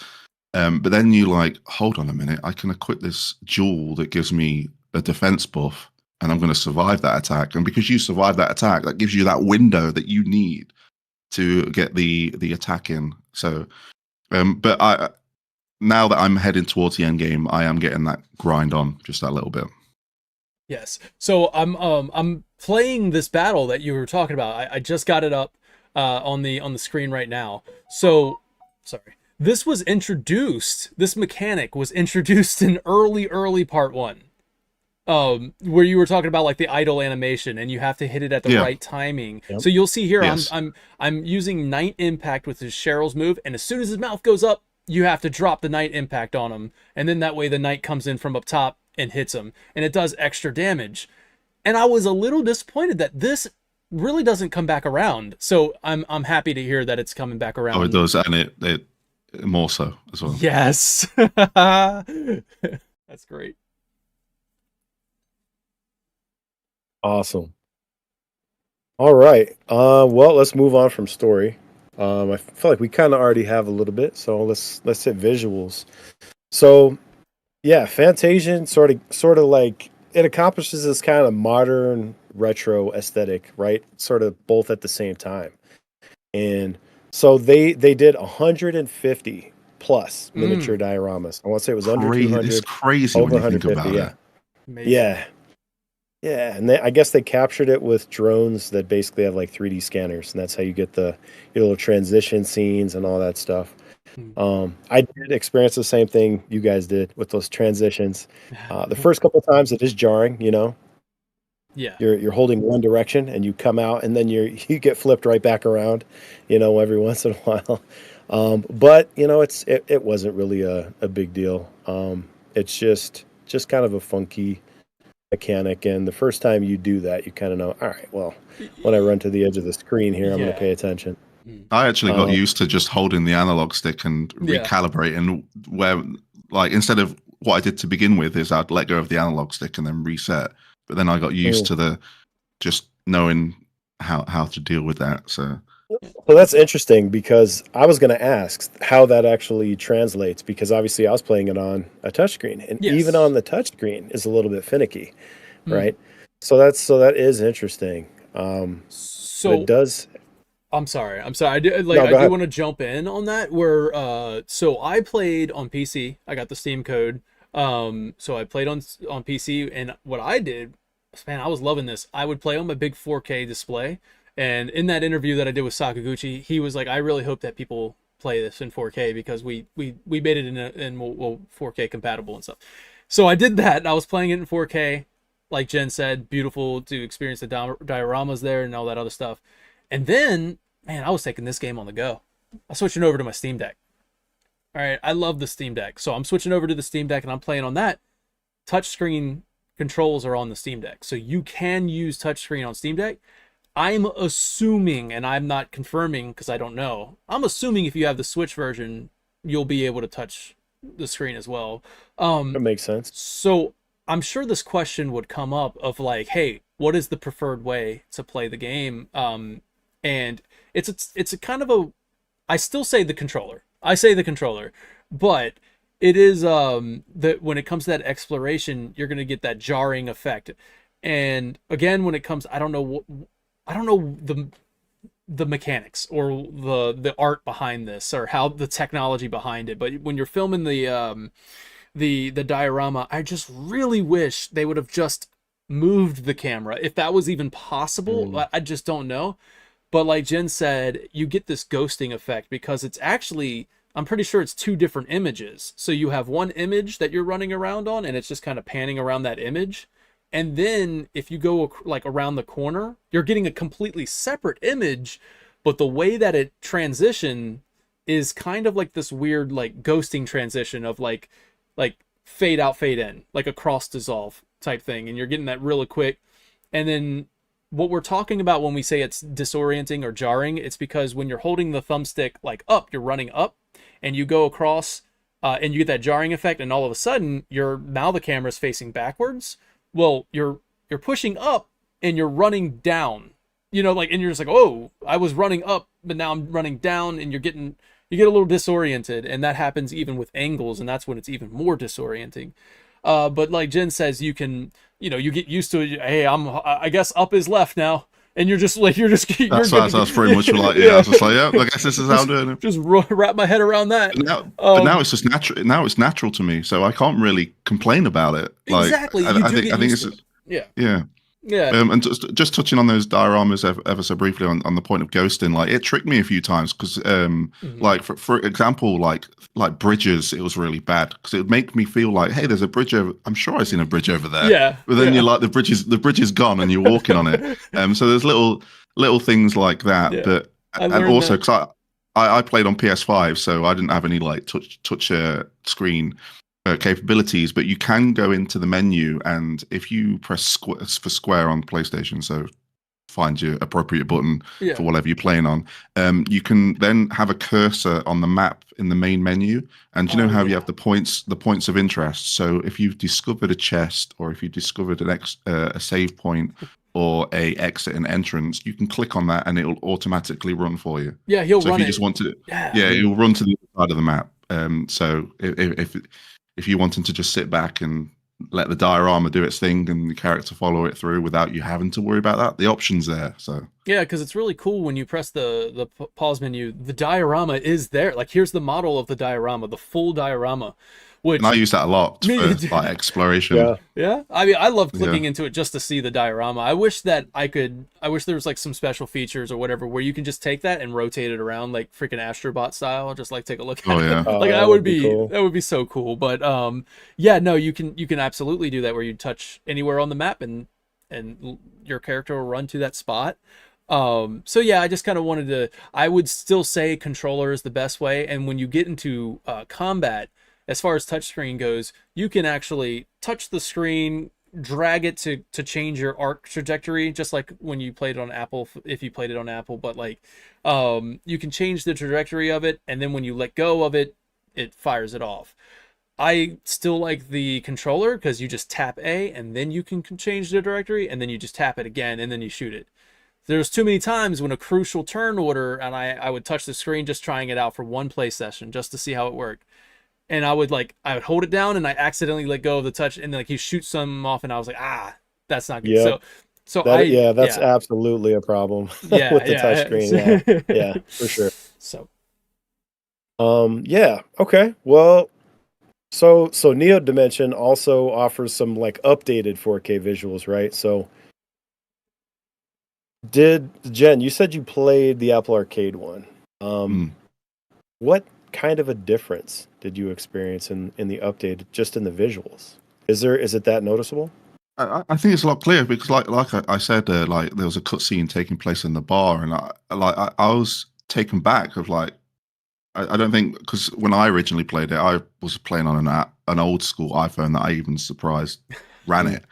But then you like, hold on a minute, I can equip this jewel that gives me a defense buff, and I'm going to survive that attack. And because you survive that attack, that gives you that window that you need to get the attack in. So, but now that I'm heading towards the end game, I am getting that grind on just that little bit. Yes. So I'm playing this battle that you were talking about. I just got it up on the screen right now. So, sorry. This mechanic was introduced in early part 1. Where you were talking about like the idle animation and you have to hit it at the right timing. Yep. So you'll see here, yes. I'm using Night Impact with his Cheryl's move, and as soon as his mouth goes up, you have to drop the Night Impact on him, and then that way the Night comes in from up top and hits him, and it does extra damage. And I was a little disappointed that this really doesn't come back around. So I'm happy to hear that it's coming back around. Oh, it does, and it more so as well. Yes. That's great. Awesome. All right. Well, let's move on from story. I feel like we kind of already have a little bit, so let's hit visuals. So, yeah, Fantasian sort of like it accomplishes this kind of modern retro aesthetic, right? Sort of both at the same time. And so they did 150 plus miniature dioramas. I want to say it was under 200. It's crazy over when you think about it. Yeah. Yeah, and I guess they captured it with drones that basically have like 3D scanners, and that's how you get the little transition scenes and all that stuff. I did experience the same thing you guys did with those transitions. The first couple of times it is jarring, you know. Yeah. You're holding one direction and you come out, and then you get flipped right back around, you know, every once in a while. But you know, it wasn't really a big deal. It's just kind of a funky mechanic, and the first time you do that, you kind of know, all right, well, when I run to the edge of the screen here, I'm going to pay attention. I actually got used to just holding the analog stick and recalibrating, where like instead of what I did to begin with is I'd let go of the analog stick and then reset, but then I got used to just knowing how to deal with that. So Well, that's interesting because I was going to ask how that actually translates because obviously I was playing it on a touchscreen, and even Yes. on the touchscreen is a little bit finicky, Hmm. right? So that is interesting. But it So does. I'm sorry. No, I go do ahead. want to jump in on that where so I played on PC. I got the Steam code. So I played on PC, and what I did, man, I was loving this. I would play on my big 4K display. And in that interview that I did with Sakaguchi, he was like, I really hope that people play this in 4K because we made it in 4K compatible and stuff. So I did that. And I was playing it in 4K, like Jen said, beautiful to experience the dioramas there and all that other stuff. And then, man, I was taking this game on the go. I was switching over to my Steam Deck. All right, I love the Steam Deck, so I'm switching over to the Steam Deck and I'm playing on that. Touchscreen controls are on the Steam Deck, so you can use touchscreen on Steam Deck. I'm assuming, and I'm not confirming because I don't know. I'm assuming if you have the Switch version, you'll be able to touch the screen as well. That makes sense. So I'm sure this question would come up of like, hey, what is the preferred way to play the game? And it's a kind of a, I still say the controller. I say the controller, but it is that when it comes to that exploration, you're gonna get that jarring effect. And again, when it comes, I don't know the mechanics or the art behind this or how the technology behind it. But when you're filming the diorama, I just really wish they would have just moved the camera if that was even possible. Mm. I just don't know. But like Jen said, you get this ghosting effect because it's actually, I'm pretty sure it's two different images. So you have one image that you're running around on, and it's just kind of panning around that image. And then if you go like around the corner, you're getting a completely separate image, but the way that it transition is kind of like this weird like ghosting transition of like fade out, fade in, like a cross dissolve type thing, and you're getting that really quick. And then what we're talking about when we say it's disorienting or jarring, it's because when you're holding the thumbstick like up, you're running up, and you go across, and you get that jarring effect, and all of a sudden, you're now the camera's facing backwards. Well, you're pushing up, and you're running down. You know, like, and you're just like, oh, I was running up, but now I'm running down, and you get a little disoriented, and that happens even with angles, and that's when it's even more disorienting. But like Jen says, you can, you get used to it. Hey, I guess up is left now, and you're just like, you're That's pretty much like, yeah. I yeah, was just like, yeah, I guess this is how I'm doing it. just wrap my head around that. But now it's just natural. Now it's natural to me, so I can't really complain about it. Like, Exactly, you do get I think used it's to it. Yeah, yeah. yeah. And just touching on those dioramas ever so briefly on the point of ghosting, like it tricked me a few times because, Mhm. like for example, like bridges, it was really bad because it would make me feel like, hey, there's a bridge over. I'm sure I've seen a bridge over there, Yeah, but then you're yeah. like the bridge is gone and you're walking on it. So there's little things like that, Yeah, but I and learned also that. because I played on PS5, so I didn't have any like touch screen capabilities, but you can go into the menu, and if you press for square on PlayStation, so find your appropriate button Yeah. for whatever you're playing on, you can then have a cursor on the map in the main menu, and you know Oh how you yeah. have the points of interest. So if you've discovered a chest, or if you've discovered a save point, or a exit and entrance, you can click on that and it'll automatically run for you. Yeah, he'll So if run you just it. want to, Yeah. yeah, Mm. it'll run to the other side of the map. So if you wanted to just sit back and let the diorama do its thing and the character follow it through without you having to worry about that, the option's there. So Yeah, because it's really cool when you press the pause menu. The diorama is there. Like here's the model of the diorama, the full diorama, and I which use that a lot me for like exploration. Yeah. yeah. I mean, I love Yeah. clicking into it just to see the diorama. I wish that I wish there was like some special features or whatever where you can just take that and rotate it around like freaking Astrobot style. Just like take a look Oh at it. yeah. Like That would be cool. that would be so cool. But yeah, no, you can absolutely do that where you touch anywhere on the map and your character will run to that spot. So yeah, I just kind of wanted to, I would still say controller is the best way. And when you get into combat, as far as touchscreen goes, you can actually touch the screen, drag it to change your arc trajectory, just like when you played it on Apple, if you played it on Apple. But like, you can change the trajectory of it, and then when you let go of it, it fires it off. I still like the controller because you just tap A and then you can change the directory, and then you just tap it again and then you shoot it. There's too many times when a crucial turn order, and I would touch the screen just trying it out for one play session just to see how it worked. And I would hold it down and I accidentally let go of the touch, and then like he shoots some off, and I was like, that's not good. Yep. So that's absolutely a problem yeah, with the touchscreen. Yeah, for sure. So yeah, okay. Well, so Neo Dimension also offers some like updated 4K visuals, right? So Jen, you said you played the Apple Arcade one. What kind of a difference did you experience in the update, just in the visuals? Is it that noticeable? I think it's a lot clearer because, like I said, like there was a cutscene taking place in the bar, and I was taken back of like I don't think, because when I originally played it, I was playing on an old school iPhone that I even surprised ran it.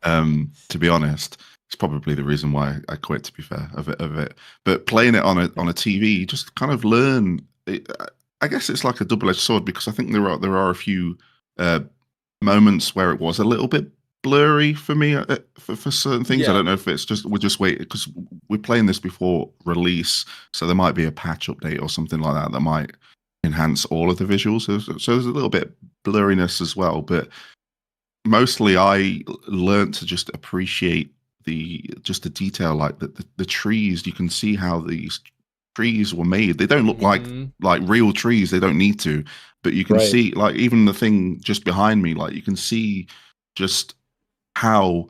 To be honest, it's probably the reason why I quit. To be fair, of it, but playing it on a TV, you just kind of learn. I guess it's like a double-edged sword because I think there are a few moments where it was a little bit blurry for me for certain things. I don't know if it's just we're just waiting because we're playing this before release, so there might be a patch update or something like that that might enhance all of the visuals. So there's a little bit blurriness as well, but mostly I learned to just appreciate the detail, like the trees. You can see how these trees were made. They don't look like real trees. They don't need to, but you can see, like, even the thing just behind me, like you can see just how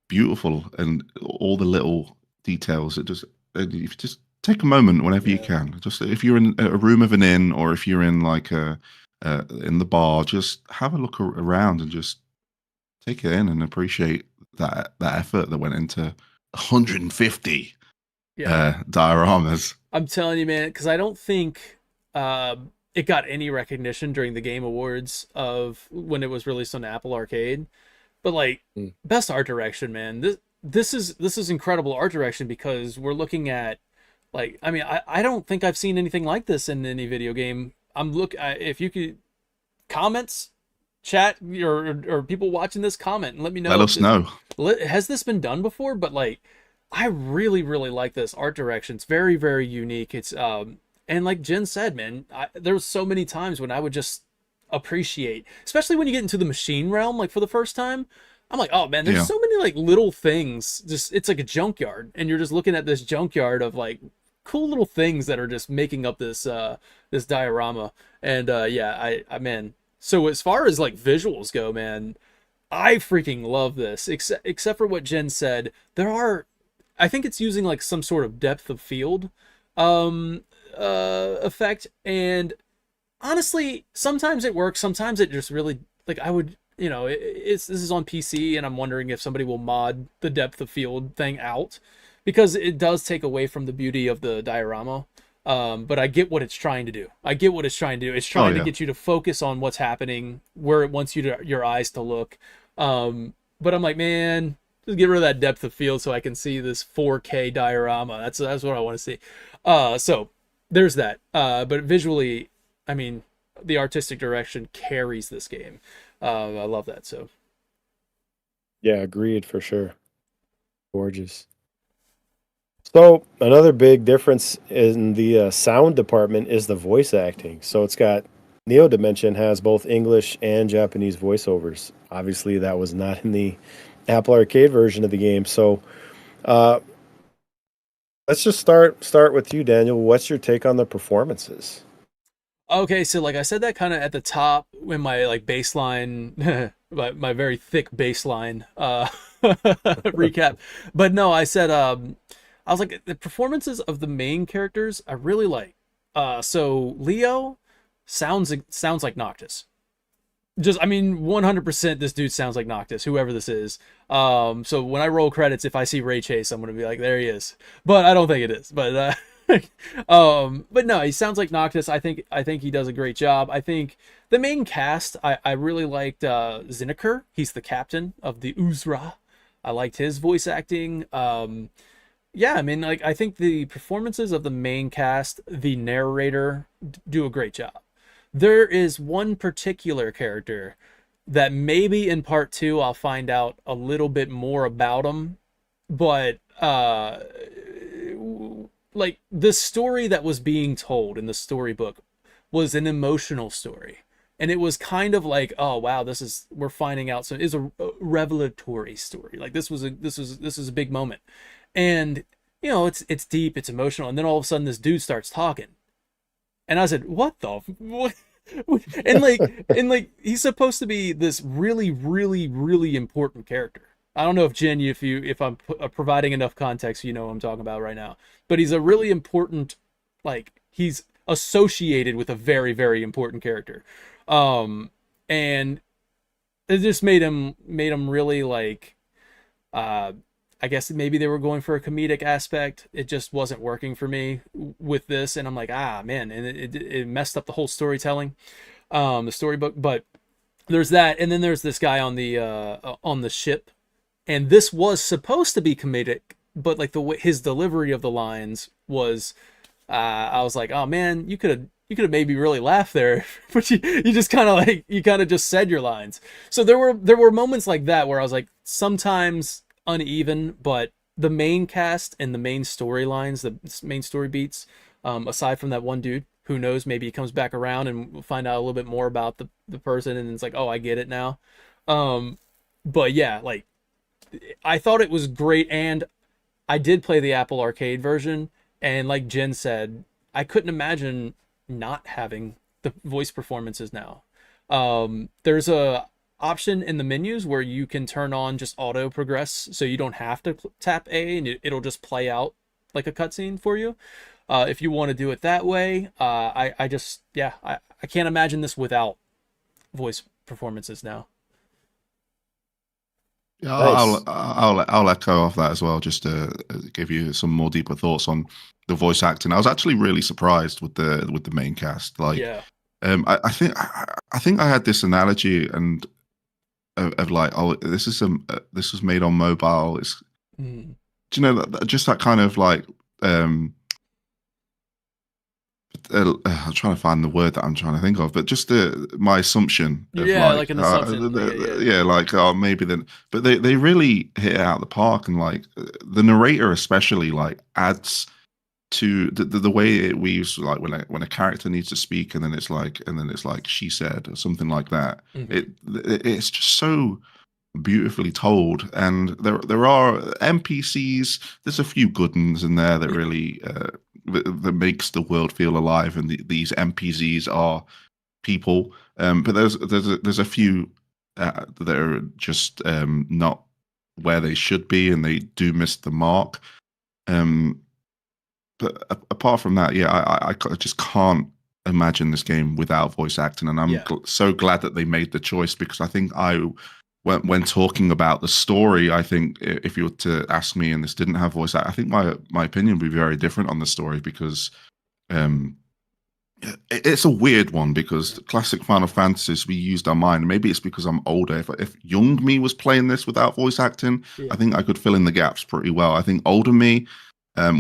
beautiful and all the little details. If you just take a moment whenever you can, just if you're in a room of an inn or if you're in like in the bar, just have a look around and just take it in and appreciate that effort that went into 150 dioramas. I'm telling you, man, because I don't think it got any recognition during the Game Awards of when it was released on Apple Arcade. But like best art direction, man. This is incredible art direction because we're looking at, like, I mean, I don't think I've seen anything like this in any video game. If you could comments, chat, or people watching this, comment and let me know. Let us know. Has this been done before? But like, I really, really like this art direction. It's very, very unique. It's and like Jen said, man, there was so many times when I would just appreciate, especially when you get into the machine realm, like for the first time, I'm like, oh man, there's so many like little things. Just, it's like a junkyard, and you're just looking at this junkyard of like cool little things that are just making up this this diorama. And I man. So as far as like visuals go, man, I freaking love this. Except for what Jen said, I think it's using like some sort of depth of field effect, and honestly, sometimes it works, sometimes it just really, like, I would, this is on PC, and I'm wondering if somebody will mod the depth of field thing out, because it does take away from the beauty of the diorama. But I get what it's trying to do. It's trying to get you to focus on what's happening, where it wants your eyes to look. But I'm like, man, just get rid of that depth of field so I can see this 4K diorama. That's what I want to see. So there's that. But visually, I mean, the artistic direction carries this game. I love that. So yeah, agreed for sure. Gorgeous. So another big difference in the sound department is the voice acting. So it's got Neo Dimension has both English and Japanese voiceovers. Obviously, that was not in the Apple Arcade version of the game. So let's just start with you, Daniel. What's your take on the performances? Okay, so like I said that kind of at the top when my like baseline, my very thick baseline recap. But no, I said I was like, the performances of the main characters I really like. So Leo sounds like Noctis. Just, I mean, 100% this dude sounds like Noctis, whoever this is. So when I roll credits, if I see Ray Chase, I'm gonna be like, there he is. But I don't think it is. But but no, he sounds like Noctis. I think he does a great job. I think the main cast, I really liked Zinneker. He's the captain of the Uzra. I liked his voice acting. Yeah, I mean, like, I think the performances of the main cast, the narrator, do a great job. There is one particular character that maybe in part 2 I'll find out a little bit more about him, but like the story that was being told in the storybook was an emotional story, and it was kind of like, oh wow, we're finding out, so it's a revelatory story. Like this was a big moment, and it's deep, it's emotional, and then all of a sudden this dude starts talking, and I said, what the what? and like he's supposed to be this really really really important character. I don't know if Jen, if I'm providing enough context, what I'm talking about right now, but he's a really important, like he's associated with a very very important character, and it just made him really like, I guess maybe they were going for a comedic aspect. It just wasn't working for me with this, and I'm like, man, and it messed up the whole storytelling, the storybook. But there's that, and then there's this guy on the ship, and this was supposed to be comedic, but like the way his delivery of the lines was, I was like, oh man, you could have made me really laugh there, but you just kind of just said your lines. So there were moments like that where I was like, sometimes uneven, but the main cast and the main storylines, the main story beats, aside from that one dude, who knows, maybe he comes back around and we'll find out a little bit more about the person, and it's like, oh, I get it now. But yeah, like I thought it was great, and I did play the Apple Arcade version, and like Jen said, I couldn't imagine not having the voice performances now. There's a option in the menus where you can turn on just auto progress, so you don't have to tap A, and it'll just play out like a cutscene for you. If you want to do it that way, I just, yeah, I can't imagine this without voice performances now. Yeah, Nice. I'll echo off that as well, just to give you some more deeper thoughts on the voice acting. I was actually really surprised with the main cast. Like, Yeah. I think I had this analogy and of like, oh, this was made on mobile. It's, Mm. do you know just that kind of like, I'm trying to find the word that I'm trying to think of, but just my assumption of Yeah, like an assumption. Yeah, yeah, like, oh, maybe then, but they really hit it out of the park, and like the narrator especially like adds to the way it weaves, like when a character needs to speak, and then it's like she said or something like that. yeah. It's just so beautifully told, and there are NPCs. There's a few good ones in there that really that makes the world feel alive, and these NPCs are people. But there's a few that are just not where they should be, and they do miss the mark. But apart from that, yeah, I just can't imagine this game without voice acting, and I'm Yeah. so glad that they made the choice, because I think when talking about the story, I think if you were to ask me and this didn't have voice act, I think my opinion would be very different on the story, because um, it's a weird one, because classic Final Fantasies, we used our mind. Maybe it's because I'm older. If young me was playing this without voice acting, Yeah. I think I could fill in the gaps pretty well. I think older me,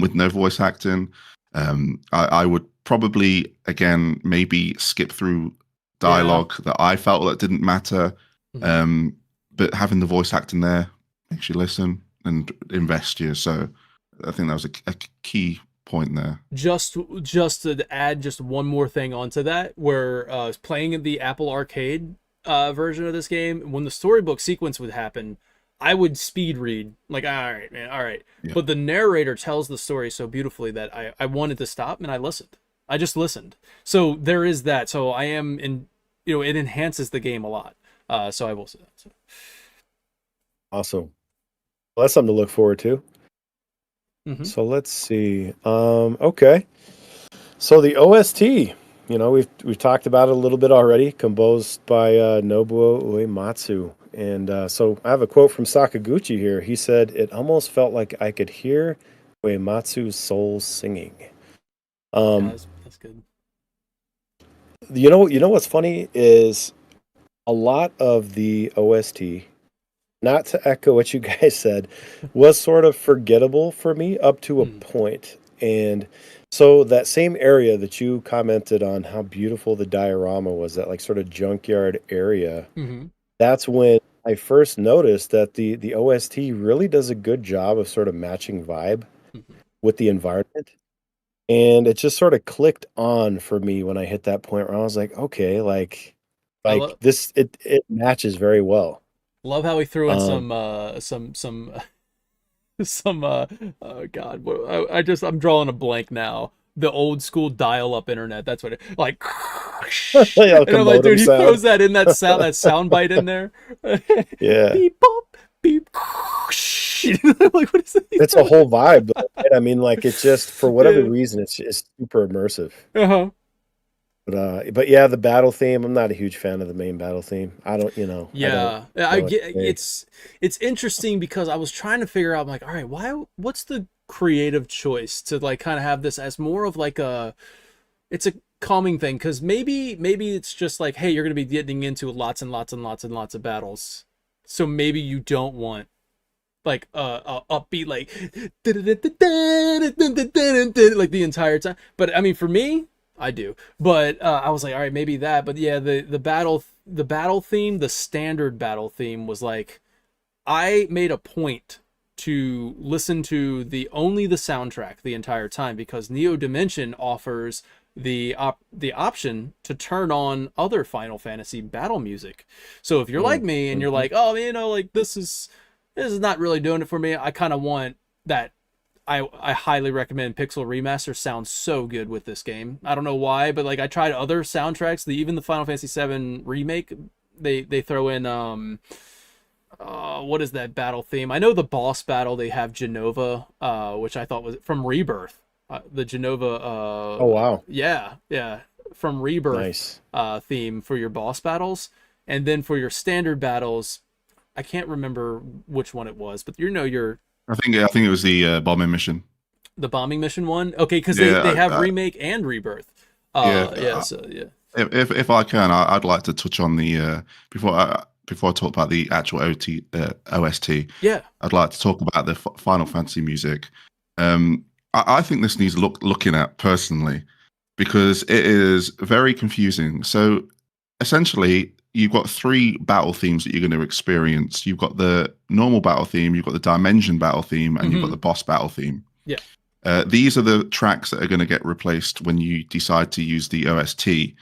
with no voice acting, I would probably again maybe skip through dialogue that I felt that didn't matter. Mhm. But having the voice acting there makes you listen and invest you. So I think that was a key point there. Just to add just one more thing onto that, where playing the Apple Arcade version of this game, when the storybook sequence would happen, I would speed read, like, all right, man, all right. Yeah. But the narrator tells the story so beautifully that I wanted to stop, and I listened. I just listened. So there is that. So I am in, it enhances the game a lot. So I will say that. So. Awesome. Well, that's something to look forward to. Mhm. So let's see. Okay. So the OST, we've talked about it a little bit already, composed by Nobuo Uematsu. And so I have a quote from Sakaguchi here. He said, "It almost felt like I could hear Uematsu's soul singing." Yeah, Um, that's good. what's funny is a lot of the OST, not to echo what you guys said, was sort of forgettable for me up to a Mm. point. And so that same area that you commented on how beautiful the diorama was, that like sort of junkyard area, Mm-hmm. that's when I first noticed that the OST really does a good job of sort of matching vibe Mhm. with the environment. And it just sort of clicked on for me when I hit that point where I was like, okay, I like this it matches very well. love how he threw in Um some some oh god, I'm drawing a blank now. The old school dial-up internet. That's what it like. yeah, like And a I'm like, dude, modem he sound. throws that in that sound bite in there. Yeah. Beep boop, beep. I'm like, what is it? It's a whole vibe though, right? I mean, like it just for whatever Yeah. reason it's super immersive. Uh-huh. But yeah, the battle theme, I'm not a huge fan of the main battle theme. I don't Yeah, I know what get to say. it's interesting because I was trying to figure out, I'm like, all right, what's the creative choice to like kind of have this as more of like it's a calming thing because maybe it's just like, hey, you're gonna be getting into lots and lots and lots and lots of battles, so maybe you don't want like a upbeat like like the entire time. But I mean, for me, I do. But I was like, all right, maybe that. But yeah, the battle theme, the standard battle theme was like I made a point to listen to the soundtrack the entire time because Neo Dimension offers the option to turn on other Final Fantasy battle music. So if you're like me and you're Mhm. like, oh, like this is not really doing it for me. I kind of want that. I highly recommend Pixel Remaster. Sounds so good with this game. I don't know why, but like I tried other soundtracks. Even the Final Fantasy VII remake, they throw in what is that battle theme? I know the boss battle they have Genova, which I thought was from Rebirth. The Genova, Oh wow. yeah, from Rebirth Nice. theme for your boss battles, and then for your standard battles, I can't remember which one it was, but your I think it was the bombing mission. the bombing mission one. Okay, because they Yeah, have remake and rebirth. yeah. Yeah, so yeah, If I can, I'd like to touch on the before I talk about the actual OST. yeah. I'd like to talk about the Final Fantasy music. I think this needs looking at personally because it is very confusing. So essentially, you've got three battle themes that you're going to experience. You've got the normal battle theme, you've got the dimension battle theme, and you've got Mm-hmm. the boss battle theme. Yeah. These are the tracks that are going to get replaced when you decide to use the OST.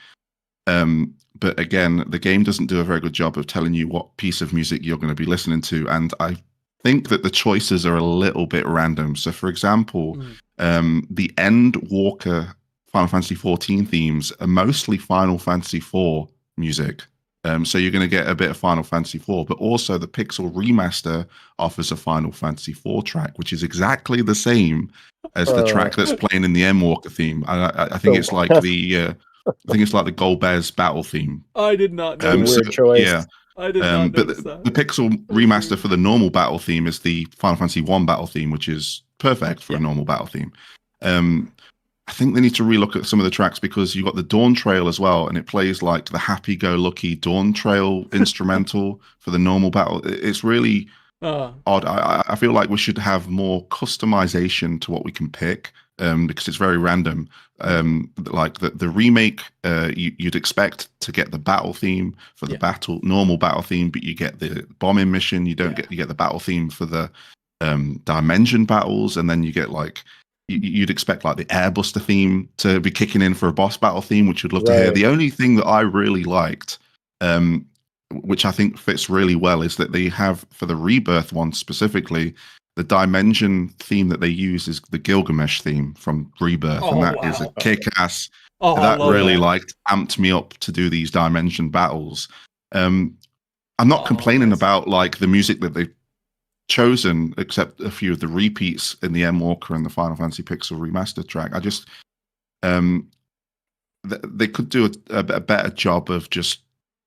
But again, the game doesn't do a very good job of telling you what piece of music you're going to be listening to. And I think that the choices are a little bit random. So, for example, the End Walker Final Fantasy 14 themes are mostly Final Fantasy 4 music. So you're going to get a bit of Final Fantasy 4, but also the Pixel Remaster offers a Final Fantasy 4 track, which is exactly the same as the track that's playing in the Endwalker theme. I think it's like the Golbez battle theme. I did not It's a notice. So weird choice. yeah, I did not but notice the that. Pixel That's Remaster weird. for the normal battle theme is the Final Fantasy 1 battle theme, which is perfect for Yeah. a normal battle theme. I think they need to relook at some of the tracks because you've got the Dawn Trail as well, and it plays like the happy-go-lucky Dawn Trail instrumental for the normal battle. It's really Uh, odd. I feel like we should have more customization to what we can pick because it's very random. Like the remake, you'd expect to get the battle theme for the yeah. normal battle theme, but you get the bombing mission. You don't Yeah. you get the battle theme for the dimension battles, and then you get like you'd expect like the Airbuster theme to be kicking in for a boss battle theme, which you'd love to hear. Right. The only thing that I really liked, which I think fits really well, is that they have for the Rebirth one specifically, the dimension theme that they use is the Gilgamesh theme from Rebirth, and Oh that is a wow. kick-ass. Oh, I That love really that. like amped me up to do these dimension battles. I'm not Oh, complaining nice. about like the music that they've chosen, except a few of the repeats in the M Walker and the Final Fantasy Pixel Remaster track. I just um, they could do a better job of just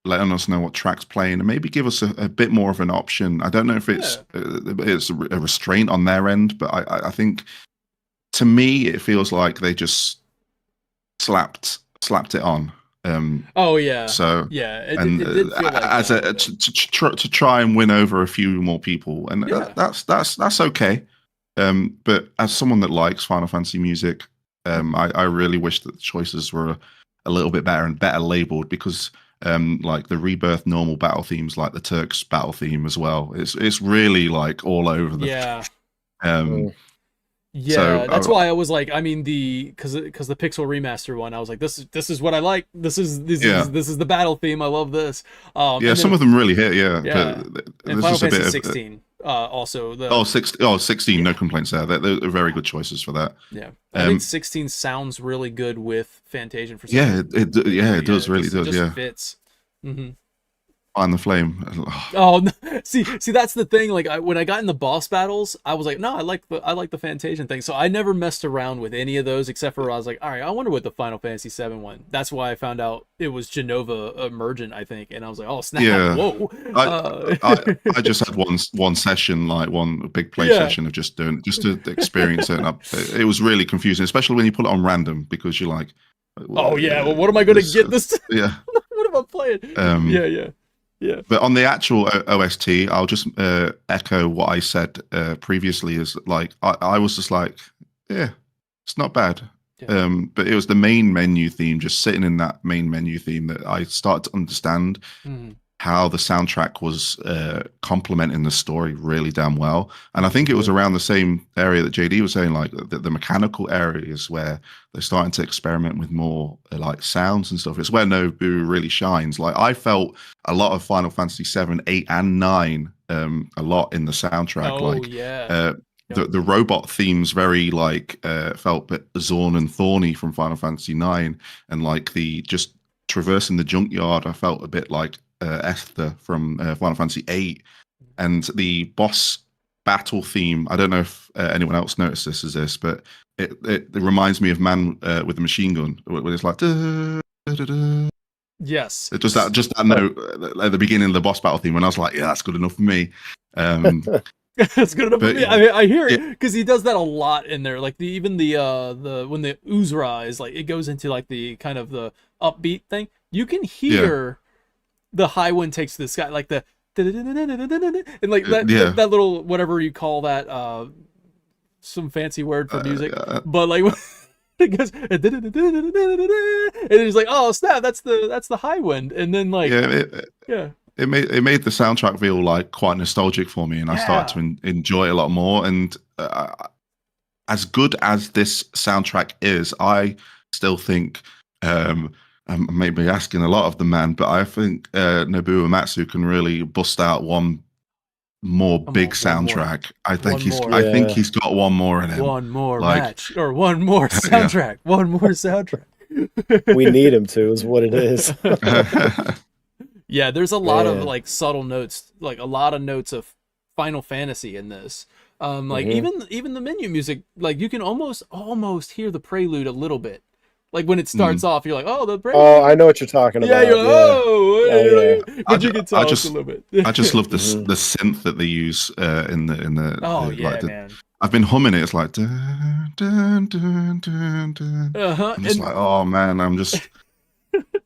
letting us know what track's playing and maybe give us a bit more of an option. I don't know if it's it's a restraint on their end, but I think to me it feels like they just slapped it on. Oh yeah. So Yeah. and It did feel like as that. a But to try and win over a few more people, and yeah. that's okay. But as someone that likes Final Fantasy music, I really wish that the choices were a little bit better and better labeled because like the Rebirth normal battle themes, like the Turks battle theme as well. It's really like all over the Yeah. um Yeah, so that's why I was like, I mean, because the Pixel remaster one, I was like, this is what I like. This is the battle theme. I love this. yeah, And then, some of them really hit, yeah. yeah. But And there's Final just a Fantasy bit of 16, also the 16, no complaints there. They're very good choices for that. yeah. I think 16 sounds really good with Fantasian for some Yeah, reason. it does, really does, It just yeah. fits. Mm-hmm. Find the flame. Oh, no. see, that's the thing. Like, when I got in the boss battles, I was like, no, I like the Fantasian thing. So I never messed around with any of those except for I was like, all right, I wonder what the Final Fantasy VII one. That's why I found out it was Genova Emergent, I think, and I was like, oh snap, Yeah. whoa. I just had one session, like one big play session of just to experience it. And it was really confusing, especially when you put it on random because you're like, oh yeah, well, what am I going to get this? Yeah. What am I playing? Yeah. But on the actual OST, I'll just echo what I said previously. Is like I was just like, yeah, it's not bad. Yeah. But it was the main menu theme, just sitting in that main menu theme, that I started to understand how the soundtrack was complementing the story really damn well. And I think it was around the same area that JD was saying, like the mechanical areas where they're starting to experiment with more like sounds and stuff. It's where Nobu really shines. Like I felt a lot of Final Fantasy 7, 8, and 9 a lot in the soundtrack. Oh, like yeah. The robot themes very like felt a bit Zorn and Thorny from Final Fantasy 9, and like the just traversing the junkyard, I felt a bit like Esther from Final Fantasy 8, and the boss battle theme. I don't know if anyone else noticed this, but it reminds me of Man with the Machine Gun, where it's like. Yes. It just that note at the beginning of the boss battle theme, and I was like, yeah, that's good enough for me. That's good enough for me. I mean, I hear it because he does that a lot in there. Like even the when the Uzra is like, it goes into like the kind of the upbeat thing. You can hear the high wind takes to the sky, like the and like that little whatever you call that, some fancy word for music, but like it goes and it's like, oh snap, that's the high wind, and then like It made the soundtrack feel like quite nostalgic for me, and I started to enjoy it a lot more. And as good as this soundtrack is, I still think, I'm maybe asking a lot of the man, but I think Nobuo Uematsu can really bust out one more big soundtrack. I think he's got one more in him. One more match or one more soundtrack. One more soundtrack. We need him to, is what it is. Yeah, there's a lot of like subtle notes, like a lot of notes of Final Fantasy in this. Like even the menu music, like you can almost hear the prelude a little bit. Like when it starts off, you're like, oh, the prelude. Oh, I know what you're talking about. Yeah, you're like, but you can tell it's a little bit. I just love the synth that they use in the. Oh the, yeah, like man. I've been humming it. It's like dun, dun, dun, dun, dun. I'm just like, oh man,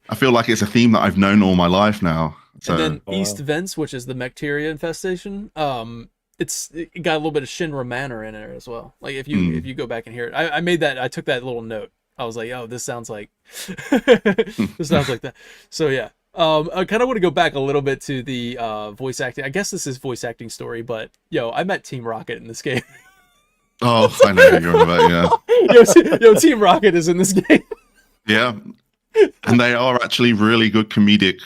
I feel like it's a theme that I've known all my life now. So. And then East Vents, which is the Mecteria infestation, it got a little bit of Shinra Manor in there as well. Like if you go back and hear it, I took that little note. I was like, oh, this sounds like that. So yeah. I kind of want to go back a little bit to the voice acting. I guess this is voice acting story, but I met Team Rocket in this game. Oh, I know what you're on about, yeah. Team Rocket is in this game. Yeah. And they are actually really good comedic.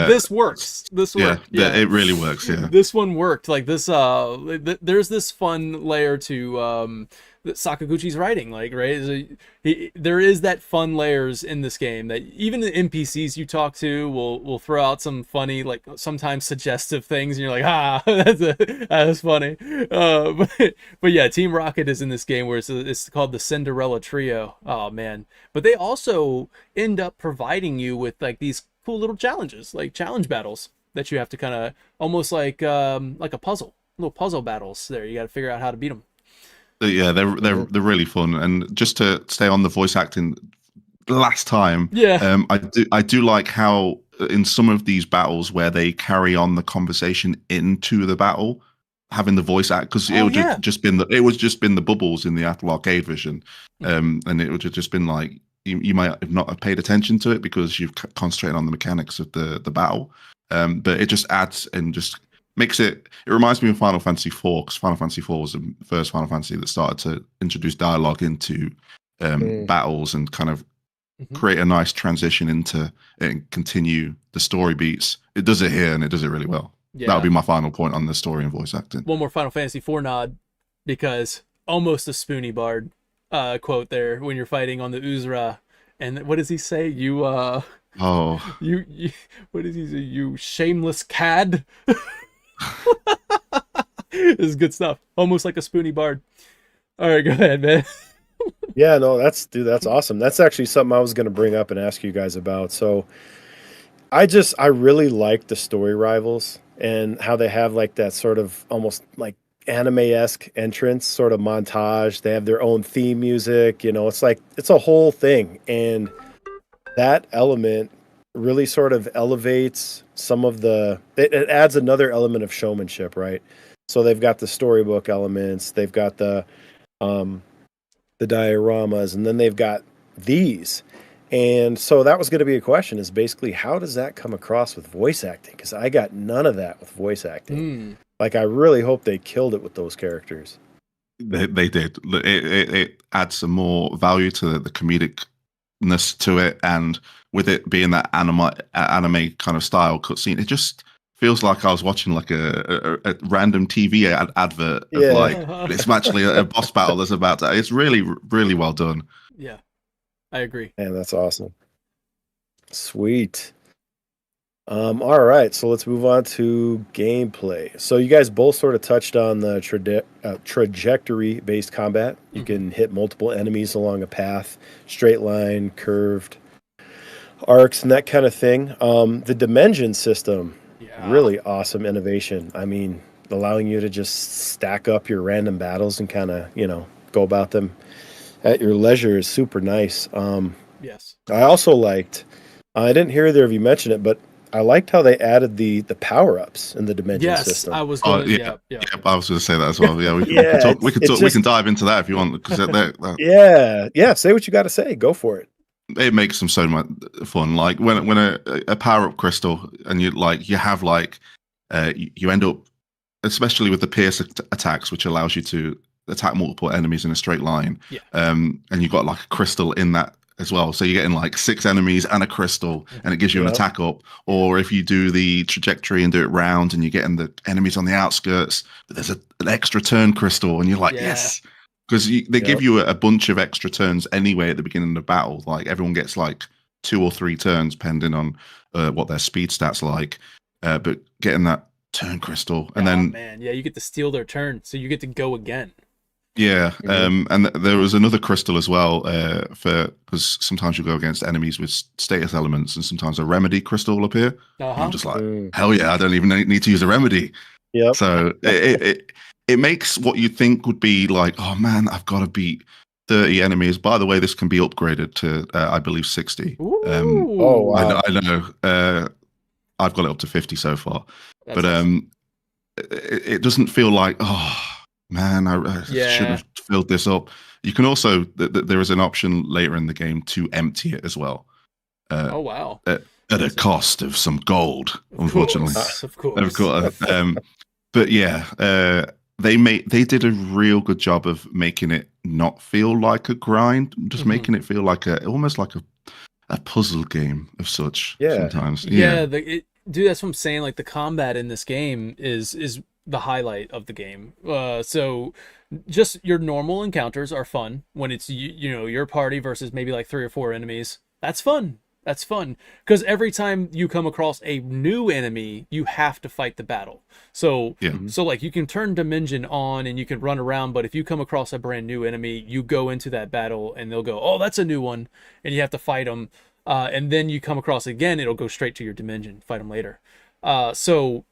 This works. This worked. Yeah, it really works. Yeah, this one worked. Like this. There's this fun layer to Sakaguchi's writing. Like there is that fun layers in this game that even the NPCs you talk to will throw out some funny, like sometimes suggestive things, and you're like, that's funny. But yeah, Team Rocket is in this game where it's called the Cinderella Trio. Oh man! But they also end up providing you with like these cool little challenges, like challenge battles that you have to kind of almost like a puzzle, little puzzle battles. There, you got to figure out how to beat them. Yeah, they're really fun. And just to stay on the voice acting, last time, I do like how in some of these battles where they carry on the conversation into the battle, having the voice act, because it would just been the bubbles in the Apple Arcade version, and it would have just been like you might have not have paid attention to it because you've concentrated on the mechanics of the battle. But it just adds and just makes it. It reminds me of Final Fantasy IV, because Final Fantasy IV was the first Final Fantasy that started to introduce dialogue into battles and kind of create a nice transition into it and continue the story beats. It does it here, and it does it really well. Yeah. That would be my final point on the story and voice acting. One more Final Fantasy IV nod, because almost a Spoony Bard quote there when you're fighting on the Uzra, and what does he say? You you what does he say? You shameless cad. This is good stuff. Almost like a Spoony Bard. All right, go ahead, man. Yeah, no, that's awesome. That's actually something I was going to bring up and ask you guys about. So I really like the story rivals and how they have like that sort of almost like anime-esque entrance sort of montage. They have their own theme music, it's like it's a whole thing. And that element really sort of elevates some of it adds another element of showmanship, right? So they've got the storybook elements, they've got the dioramas, and then they've got these. And so that was going to be a question, is basically how does that come across with voice acting? Because I got none of that with voice acting. Like, I really hope they killed it with those characters. They did. It adds some more value to the comedicness to it, and with it being that anime kind of style cutscene, it just feels like I was watching like a random TV advert of but it's actually a boss battle that's about to. It's really, really well done. Yeah, I agree. Man, that's awesome. Sweet. All right, so let's move on to gameplay. So you guys both sort of touched on the trajectory-based combat. You can hit multiple enemies along a path, straight line, curved arcs, and that kind of thing. The Dimension system, really awesome innovation. I mean, allowing you to just stack up your random battles and kind of, go about them at your leisure is super nice. Yes. I also liked, I didn't hear either of you mention it, but I liked how they added the power-ups in the Dimension system. I was going to, I was going to say that as well. Yeah, we can dive into that if you want. Yeah, say what you got to say. Go for it. It makes them so much fun. Like when a power-up crystal, and you have you end up, especially with the pierce attacks, which allows you to attack multiple enemies in a straight line. Yeah. And you got like a crystal in that as well. So you're getting like 6 enemies and a crystal, and it gives you an attack up. Or if you do the trajectory and do it round, and you're getting the enemies on the outskirts, there's an extra turn crystal, and you're like, yes. Because they give you a bunch of extra turns anyway at the beginning of the battle. Like everyone gets like 2 or 3 turns, depending on what their speed stats like. But getting that turn crystal, and then you get to steal their turn, so you get to go again. Yeah, and there was another crystal as well because sometimes you go against enemies with status elements, and sometimes a remedy crystal will appear. I'm just like, hell yeah, I don't even need to use a remedy. Yeah. So it makes what you think would be like, oh man, I've got to beat 30 enemies. By the way, this can be upgraded to I believe 60. Oh wow! I know. I've got it up to 50 so far. That's awesome. It doesn't feel like, oh man, I should have filled this up. You can also there is an option later in the game to empty it as well. Oh wow! At a cost of some gold, unfortunately. Of course. But yeah, they did a real good job of making it not feel like a grind, just making it feel like almost like a puzzle game of such. Sometimes. Dude, that's what I'm saying. Like the combat in this game is the highlight of the game. So just your normal encounters are fun when it's your party versus maybe like 3 or 4 enemies. That's fun. Because every time you come across a new enemy, you have to fight the battle. So like you can turn Dimension on and you can run around, but if you come across a brand new enemy, you go into that battle and they'll go, oh, that's a new one, and you have to fight them. And then you come across again, it'll go straight to your Dimension, fight them later. So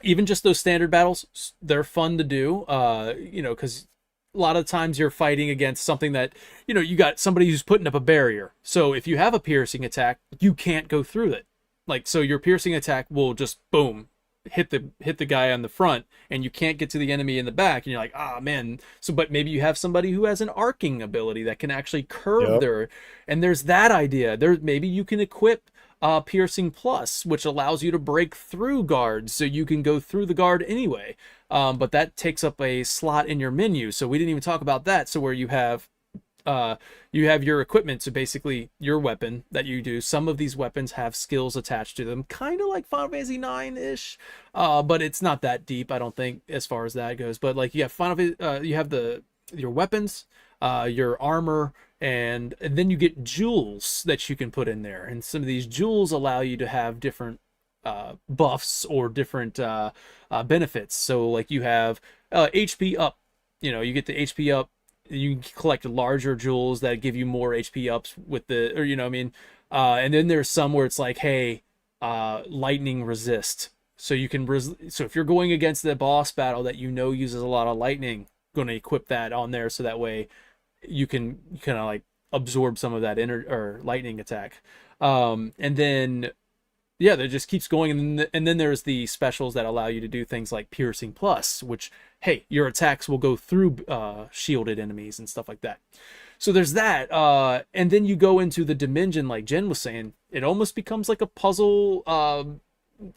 even just those standard battles, they're fun to do, because a lot of times you're fighting against something that, you got somebody who's putting up a barrier. So if you have a piercing attack, you can't go through it. Like, so your piercing attack will just boom, hit the guy on the front, and you can't get to the enemy in the back, and you're like, ah, man. So but maybe you have somebody who has an arcing ability that can actually curve Yep. their, and there's that idea there. Maybe you can equip piercing plus, which allows you to break through guards, so you can go through the guard anyway. But that takes up a slot in your menu, so we didn't even talk about that. So where you have your equipment, so basically your weapon that you do. Some of these weapons have skills attached to them, kind of like Final Fantasy 9-ish, but it's not that deep, I don't think, as far as that goes. But like you have you have your weapons, your armor, and then you get jewels that you can put in there, and some of these jewels allow you to have different buffs or different benefits. So like you have HP up, you get the HP up. You collect larger jewels that give you more HP ups with the, or what I mean. And then there's some where it's like, hey, lightning resist. So you can so if you're going against the boss battle that uses a lot of lightning, going to equip that on there, so that way you can kind of like absorb some of that or lightning attack. And then yeah, that just keeps going, and then there's the specials that allow you to do things like piercing plus, which, hey, your attacks will go through shielded enemies and stuff like that. So there's that, and then you go into the dimension, like Jen was saying. It almost becomes like a puzzle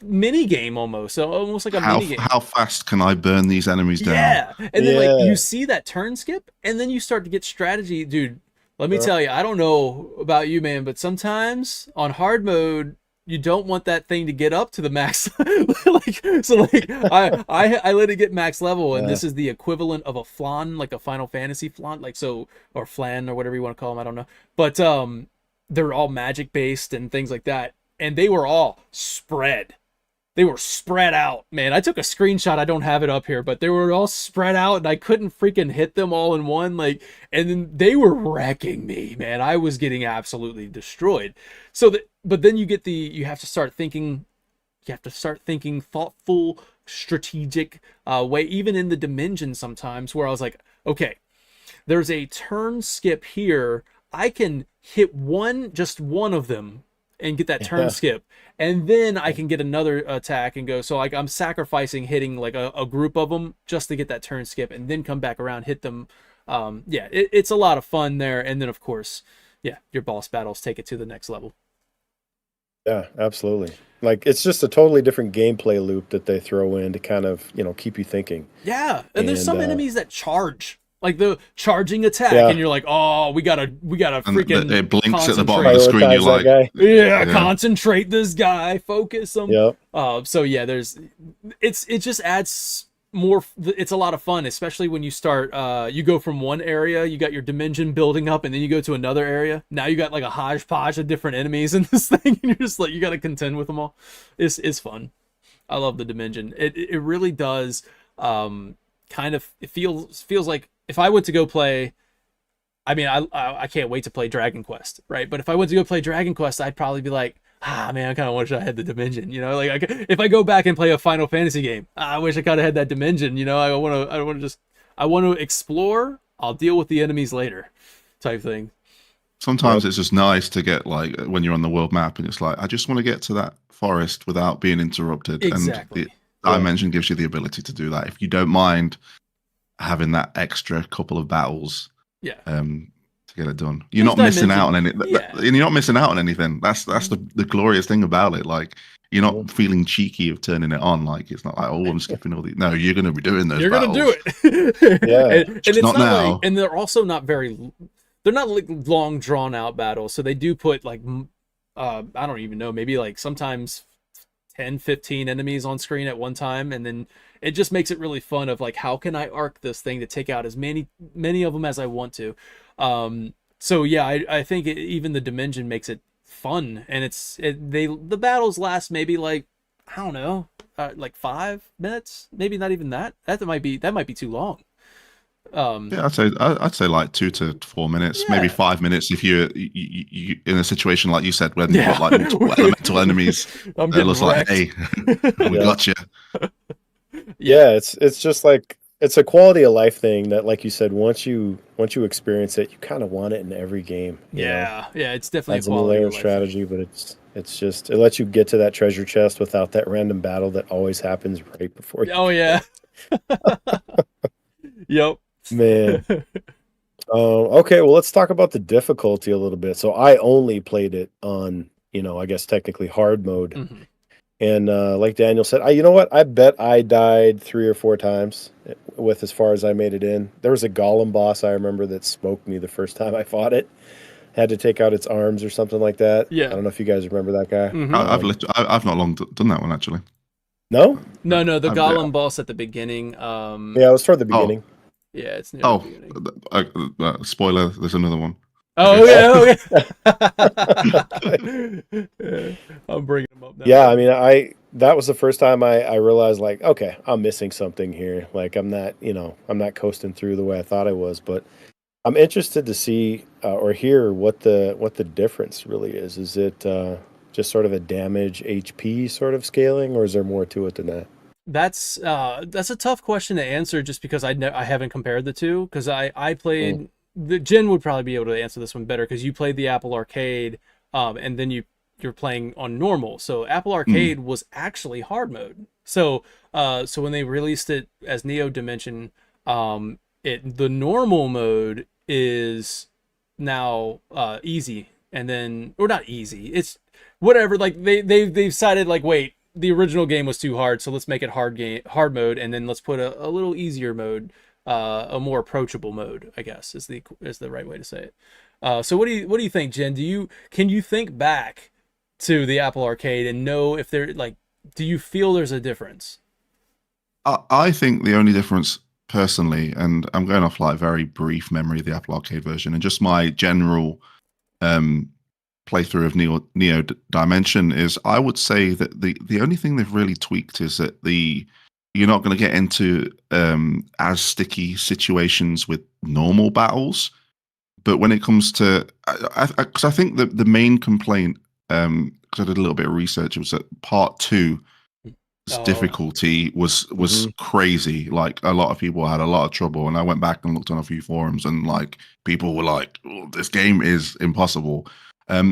mini game, almost like a mini game. How fast can I burn these enemies down? Yeah, and then like you see that turn skip, and then you start to get strategy, dude. Let me tell you, I don't know about you, man, but sometimes on hard mode, you don't want that thing to get up to the max. I let it get max level, and this is the equivalent of a flan, like a Final Fantasy flan, or flan, or whatever you want to call them, I don't know. But they're all magic based and things like that, and they were all spread. They were spread out, man. I took a screenshot. I don't have it up here, but they were all spread out, and I couldn't freaking hit them all in one. And then they were wrecking me, man. I was getting absolutely destroyed. But then you have to start thinking. You have to start thinking thoughtful, strategic way. Even in the dimension, sometimes where I was like, okay, there's a turn skip here. I can hit just one of them and get that turn skip, and then I can get another attack and go. So like I'm sacrificing hitting like a group of them just to get that turn skip, and then come back around, hit them. It's a lot of fun there. And then of course, your boss battles take it to the next level. Yeah, absolutely. Like it's just a totally different gameplay loop that they throw in to kind of keep you thinking. Yeah, and there's some enemies that charge. Like the charging attack, and you're like, oh, we gotta freaking. It blinks at the bottom of the screen. You're like, concentrate this guy, focus him. Yep. So yeah, it just adds more. It's a lot of fun, especially when you start. You go from one area, you got your dimension building up, and then you go to another area. Now you got like a hodgepodge of different enemies in this thing, and you're just like, you got to contend with them all. It's fun. I love the dimension. It really does. Kind of, it feels like. If I went to go play, I mean, I can't wait to play Dragon Quest, right? But if I went to go play Dragon Quest, I'd probably be like, man, I kind of wish I had the dimension, Like if I go back and play a Final Fantasy game, I wish I kind of had that dimension, I want to explore. I'll deal with the enemies later, type thing. Sometimes it's just nice to get like when you're on the world map and it's like, I just want to get to that forest without being interrupted. Exactly. And the dimension gives you the ability to do that. If you don't mind having that extra couple of battles to get it done, you're not missing out on anything. You're not missing out on anything. That's the glorious thing about it. Like you're not feeling cheeky of turning it on. Like it's not like, oh, I'm skipping all these. No, you're going to be doing those. You're going to do it. and it's not now. And they're also not they're not like long drawn out battles. So they do put like I don't even know, maybe like sometimes 10, 15 enemies on screen at one time, and then it just makes it really fun of like, how can I arc this thing to take out as many of them as I want to. So yeah, I think even the dimension makes it fun, and the battles last maybe like, I don't know, like 5 minutes, maybe not even that. That might be too long. I'd say like 2 to 4 minutes, maybe 5 minutes if you in a situation like you said where they've got like multiple elemental enemies. It looks like, hey, we got you. Yeah, it's just like it's a quality of life thing that, like you said, once you experience it, you kind of want it in every game. Yeah, yeah, it's definitely a Adds a new quality layer of of life thing. strategy, but it's just it lets you get to that treasure chest without that random battle that always happens right before you Oh get yeah. Yep. there. Man. Okay, well, let's talk about the difficulty a little bit. So I only played it on, I guess technically hard mode. Mhm. And like Daniel said, you know what? I bet I died 3 or 4 times with as far as I made it in. There was a golem boss I remember that smoked me the first time I fought it. Had to take out its arms or something like that. I Yeah. don't know if you guys remember that guy. Mhm. I've not long done that one actually. No? No, the Yeah. golem boss at the beginning. Yeah, it was toward the Oh, beginning. Yeah, it's near the oh, beginning. spoiler. There's another one. Oh Okay. yeah, yeah. I'm bringing them up now. Yeah, I mean, that was the first time I realized, like, okay, I'm missing something here. Like, I'm not coasting through the way I thought I was. But I'm interested to see or hear what the difference really is. Is it just sort of a damage HP sort of scaling, or is there more to it than that? That's a tough question to answer just because I haven't compared the two because I Mm. played the Jen would probably be able to answer this one better because you played the Apple Arcade and then you're playing on normal. So Apple Arcade was actually hard mode. So when they released it as Neo Dimension, the normal mode is now easy and then or not easy. It's whatever like they've decided like wait the original game was too hard, so let's make it hard mode, and then let's put a little easier mode, a more approachable mode, I guess is the right way to say it. So what do you think, Jen? Can you think back to the Apple Arcade and know if there like do you feel there's a difference? I think the only difference personally, and I'm going off like very brief memory of the Apple Arcade version, and just my general um, playthrough of Neo Dimension is I would say that the only thing they've really tweaked is that you're not going to get into as sticky situations with normal battles. But when it comes to, because I think that the main complaint, because I did a little bit of research, it was that part two Oh, difficulty was Mhm. crazy. Like a lot of people had a lot of trouble, and I went back and looked on a few forums, and like people were like, "Oh, this game is impossible."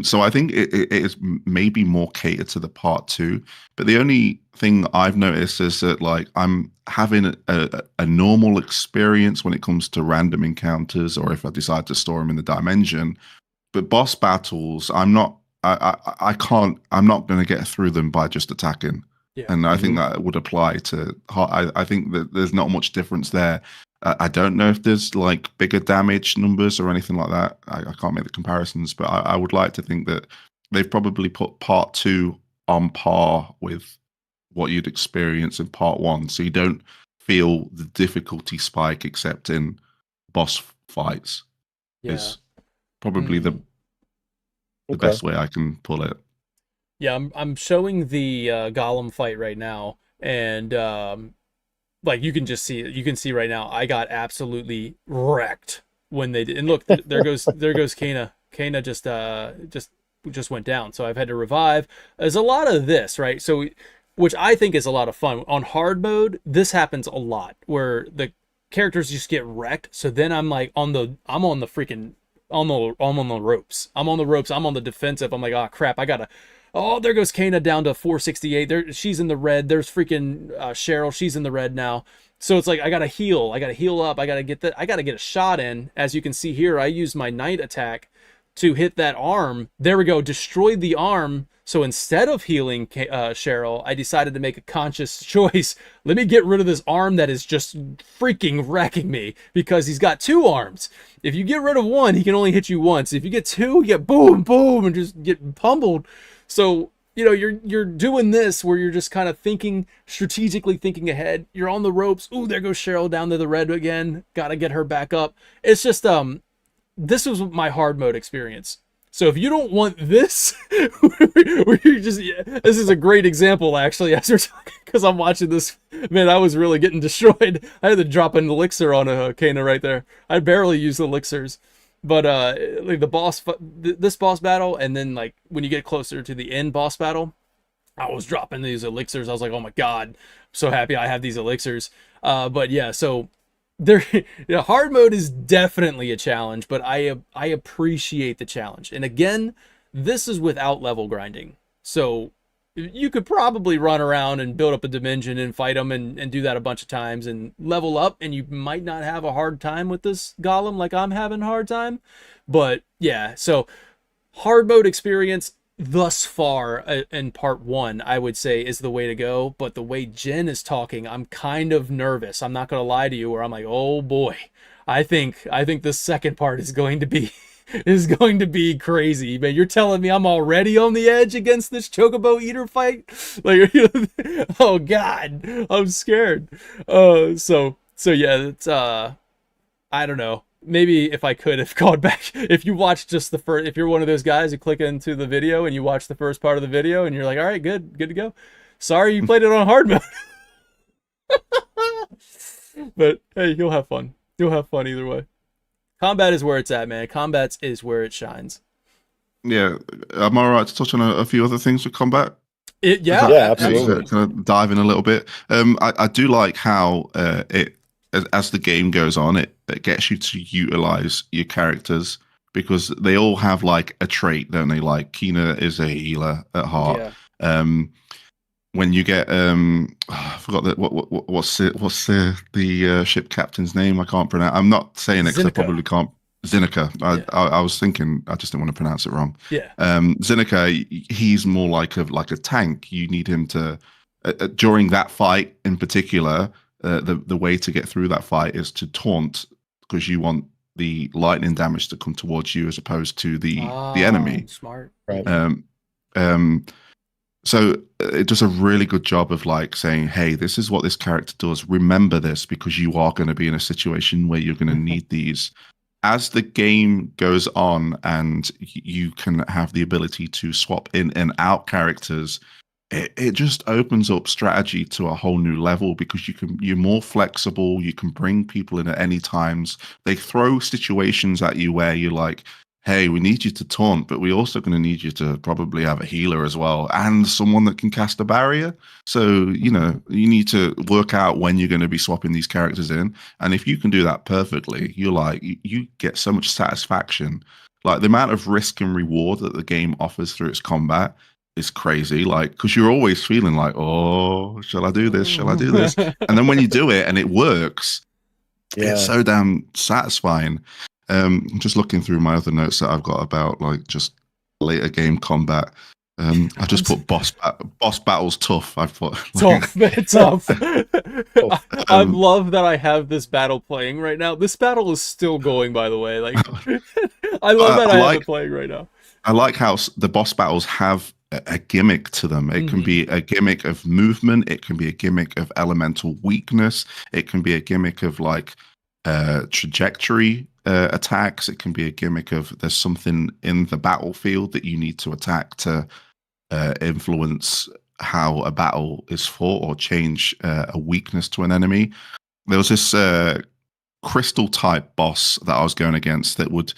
So I think it is maybe more catered to the part two. But the only thing I've noticed is that like I'm having a normal experience when it comes to random encounters, or if I decide to store them in the dimension. But boss battles, I'm not. I can't. I'm not going to get through them by just attacking. yeah. And I think Mhm. that would apply to. I think that there's not much difference there. I don't know if there's like bigger damage numbers or anything like that. I can't make the comparisons, but I would like to think that they've probably put part two on par with what you'd experience in part one, so you don't feel the difficulty spike except in boss fights. Yeah. Is probably Mm. the Okay. best way I can pull it. Yeah, I'm showing the Gollum fight right now, and like you can just see it. You can see right now I got absolutely wrecked when they did. And look, there goes Kana. Kana just went down. So I've had to revive. There's a lot of this, right? So which I think is a lot of fun. On hard mode, this happens a lot where the characters just get wrecked. So then I'm on the freaking I'm on the ropes. I'm on the ropes. I'm on the defensive. I'm like, oh crap, I gotta. Oh, there goes Kana down to 468. There, she's in the red. There's freaking Cheryl. She's in the red now. So it's like I gotta heal. I gotta heal up. I gotta get that. I gotta get a shot in. As you can see here, I used my knight attack to hit that arm. There we go. Destroyed the arm. So instead of healing Cheryl, I decided to make a conscious choice. Let me get rid of this arm that is just freaking wrecking me because he's got two arms. If you get rid of one, he can only hit you once. If you get two, you get boom, boom, and just get pummeled. So you're doing this where you're just kind of thinking strategically, thinking ahead. You're on the ropes. Ooh, there goes Cheryl down to the red again. Gotta get her back up. It's just this was my hard mode experience. So if you don't want this, where you just this is a great example actually as we're talking because I'm watching this. Man, I was really getting destroyed. I had to drop an elixir on a Kana right there. I barely use elixirs, but like this boss battle, and then like when you get closer to the end boss battle, I was dropping these elixirs. I was like, oh my god, I'm so happy I have these elixirs. But yeah, so there, yeah, hard mode is definitely a challenge, but I appreciate the challenge. And again, this is without level grinding, so you could probably run around and build up a dimension and fight them and do that a bunch of times and level up, and you might not have a hard time with this golem like I'm having a hard time. But yeah, so hard mode experience thus far in part one, I would say, is the way to go. But the way Jen is talking, I'm kind of nervous. I'm not gonna lie to you, where I'm like, oh boy, I think the second part is going to be is going to be crazy, man. You're telling me I'm already on the edge against this chocobo eater fight? Like, oh god, I'm scared. So yeah, it's I don't know. Maybe if I could have gone back, if you watch just the first, if you're one of those guys who click into the video and you watch the first part of the video and you're like, all right, good to go. Sorry you played it on hard mode. But hey, you'll have fun. You'll have fun either way. Combat is where it's at, man. Combat is where it shines. Yeah, am I right to touch on a few other things with combat? Yeah, absolutely. Kind of dive in a little bit. I do like how as the game goes on, it gets you to utilize your characters because they all have like a trait, don't they? Like Kina is a healer at heart. Yeah. When you get I forgot that what's the ship captain's name? I can't pronounce. I'm not saying it because I probably can't. Zinica. I was thinking, I just didn't want to pronounce it wrong. Yeah. Zinica, he's more like a tank. You need him to during that fight in particular. The way to get through that fight is to taunt, because you want the lightning damage to come towards you as opposed to the enemy. Smart. Right. So it does a really good job of like saying, hey, this is what this character does. Remember this, because you are going to be in a situation where you're going to need these. As the game goes on and you can have the ability to swap in and out characters, it just opens up strategy to a whole new level, because you're more flexible. You can bring people in at any times. They throw situations at you where you're like, hey, we need you to taunt, but we're also going to need you to probably have a healer as well and someone that can cast a barrier. So, you need to work out when you're going to be swapping these characters in. And if you can do that perfectly, you're like, you get so much satisfaction. Like the amount of risk and reward that the game offers through its combat is crazy. Like, because you're always feeling like, oh, shall I do this? Shall I do this? And then when you do it and it works, it's so damn satisfying. I'm just looking through my other notes that I've got about like just later game combat. I just put boss battles tough. I put tough. I love that I have this battle playing right now. This battle is still going, by the way. Like, I love that I have it playing right now. I like how the boss battles have a gimmick to them. It can be a gimmick of movement. It can be a gimmick of elemental weakness. It can be a gimmick of like trajectory attacks. It can be a gimmick of there's something in the battlefield that you need to attack to influence how a battle is fought or change a weakness to an enemy. There was this crystal type boss that I was going against that would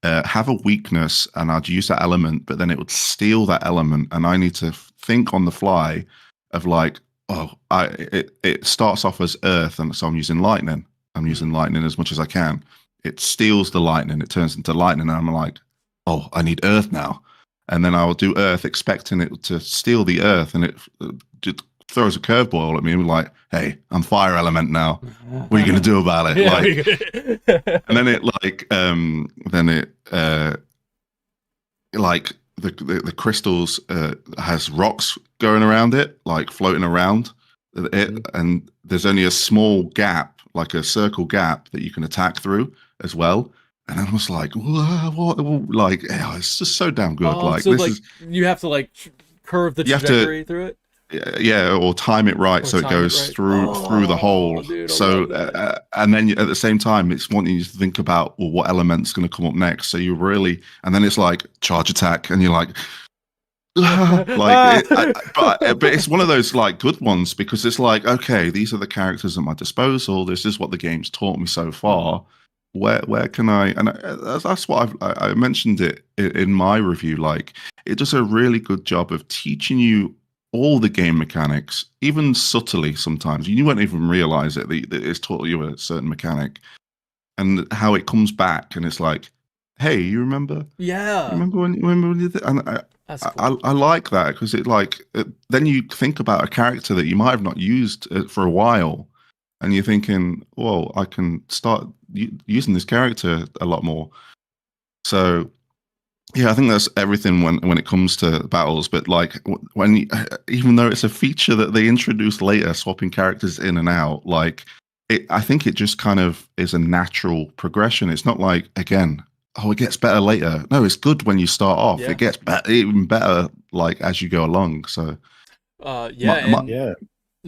have a weakness, and I'd use that element, but then it would steal that element, and I need to think on the fly of like, it starts off as earth, and so I'm using lightning. I'm using lightning as much as I can. It steals the lightning. It turns into lightning. And I'm like, oh, I need earth now. And then I will do earth, expecting it to steal the earth. And it just throws a curveball at me. I'm like, hey, I'm fire element now. What are you going to do about it? And then it the crystals has rocks going around it, like floating around it. And there's only a small gap, like a circle gap that you can attack through as well. And I was like, what? Like, it's just so damn good. Like, so this you have to like curve the trajectory through it. Yeah, or time it right so it goes through the hole. Dude, so and then at the same time, it's wanting you to think about, well, what element's going to come up next. So you really, and then it's like charge attack, and you're like, but it's one of those like good ones, because it's like, okay, these are the characters at my disposal. This is what the game's taught me so far. Where can I? And that's what I mentioned it in my review. Like, it does a really good job of teaching you all the game mechanics, even subtly sometimes. You won't even realize it. That it's taught you a certain mechanic, and how it comes back, and it's like, hey, you remember? Yeah, Remember when you did? And that's cool. I like that because then you think about a character that you might have not used for a while, and you're thinking, well, I can start using this character a lot more. So yeah, I think that's everything when it comes to battles. But like even though it's a feature that they introduced later, swapping characters in and out, like I think it just kind of is a natural progression. It's not like, again, oh, it gets better later. No, it's good when you start off. Yeah. It gets even better like as you go along. So Yeah, and Yeah.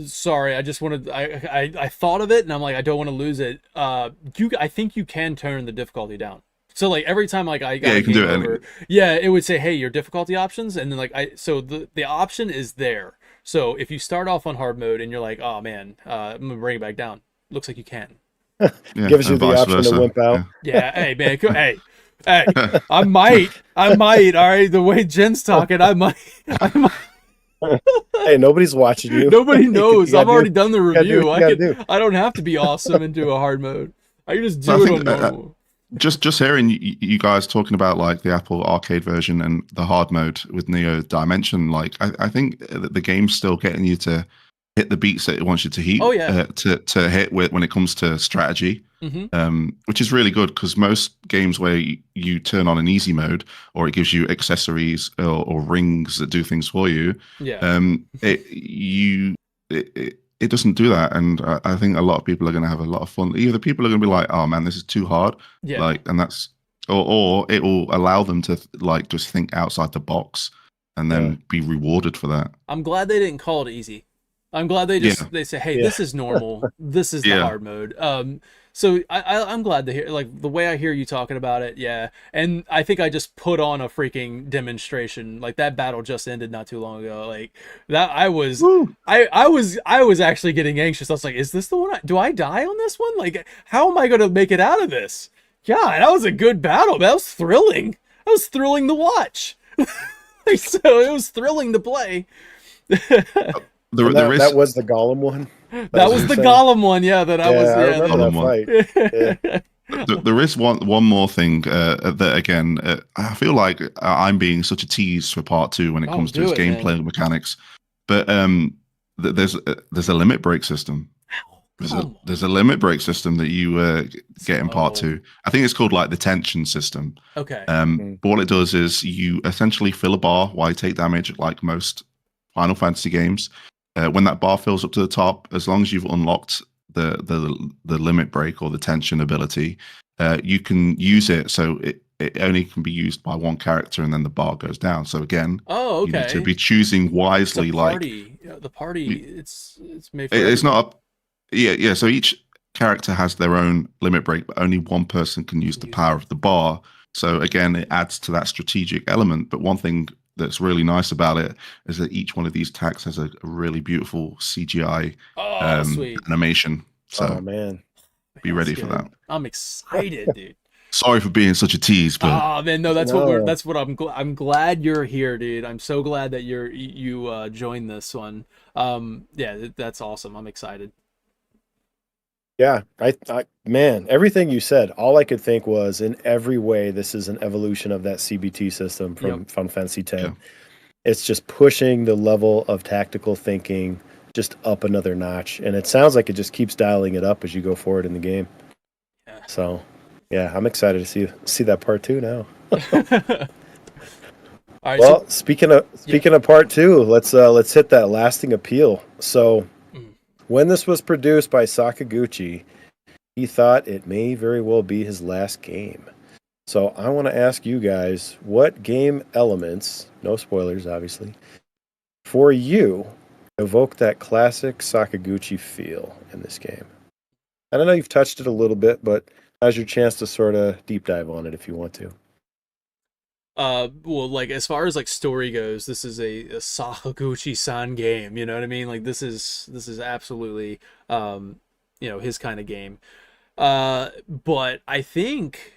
sorry, I just wanted I thought of it and I'm like, I don't want to lose it. I think you can turn the difficulty down. So like every time like I got yeah, a you can game do it. over, yeah, it would say, hey, your difficulty options, and then like so the option is there. So if you start off on hard mode and you're like, oh man, I'm gonna bring it back down. Looks like you can. Yeah, Gives you and the vice option to versa. wimp out. Yeah, hey man, hey, I might. All right, the way Jen's talking, I might. Hey, nobody's watching you. Nobody knows. You I've gotta already do- done the you gotta do review. what you gotta do. I don't have to be awesome and do a hard mode. I can just So I do it think on normal. just hearing you guys talking about like the Apple Arcade version and the hard mode with Neo Dimension, like I think that the game's still getting you to hit the beats that it wants you to hit. Oh, yeah. To hit with when it comes to strategy, Hmm. which is really good because most games where you turn on an easy mode or it gives you accessories or rings that do things for you, Yeah. it doesn't do that, and I think a lot of people are going to have a lot of fun. Either people are going to be like, "Oh man, this is too hard," Yeah. like, and that's, or it will allow them to like just think outside the box and then be rewarded for that. I'm glad they didn't call it easy. I'm glad they Yeah. they say, hey, Yeah. this is normal. This is the Yeah. hard mode. So I'm glad to hear, like, the way I hear you talking about it. Yeah. And I think I just put on a freaking demonstration. Like, that battle just ended not too long ago. Like, that Woo. I was actually getting anxious. I was like, is this the one? Do I die on this one? Like, how am I going to make it out of this? God, that was a good battle. That was thrilling. That was thrilling to watch. So it was thrilling to play. That was the Gollum one. That was the Gollum one, yeah. That I was. I Yeah, remember that fight. Yeah. There is one more thing that again I feel like I'm being such a tease for part 2 when it comes to its gameplay mechanics, but there's a limit break system. There's a limit break system that you get in part 2. I think it's called like the tension system. Okay. But what it does is you essentially fill a bar while you take damage, like most Final Fantasy games. When that bar fills up to the top, as long as you've unlocked the limit break or the tension ability, you can use it. So it only can be used by one character, and then the bar goes down. So again, Oh, okay. you need to be choosing wisely. It's a party. The party. It's made for. It's not. Yeah. So each character has their own limit break, but only one person can use the power of the bar. So again, it adds to that strategic element. But one thing that's really nice about it is that each one of these attacks has a really beautiful CGI sweet animation. So Oh man, be ready for that. I'm excited, dude. Sorry for being such a tease, but Oh man, no, that's what I'm glad you're here, dude. I'm so glad that you joined this one. Yeah, that's awesome. I'm excited. yeah. Man, everything you said, all I could think was, in every way, this is an evolution of that CBT system from Final Fantasy X. Yeah. It's just pushing the level of tactical thinking just up another notch, and it sounds like it just keeps dialing it up as you go forward in the game. Yeah. So, yeah, I'm excited to see that part 2 now. All right, Well, speaking of part 2, let's hit that lasting appeal. So, when this was produced by Sakaguchi, he thought it may very well be his last game. So I want to ask you guys, what game elements, no spoilers obviously, for you evoke that classic Sakaguchi feel in this game? And I know you've touched it a little bit, but now's your chance to sort of deep dive on it if you want to. well, like, as far as like story goes, this is a Sakaguchi-san game, you know what I mean? Like, this is absolutely his kind of game. But I think,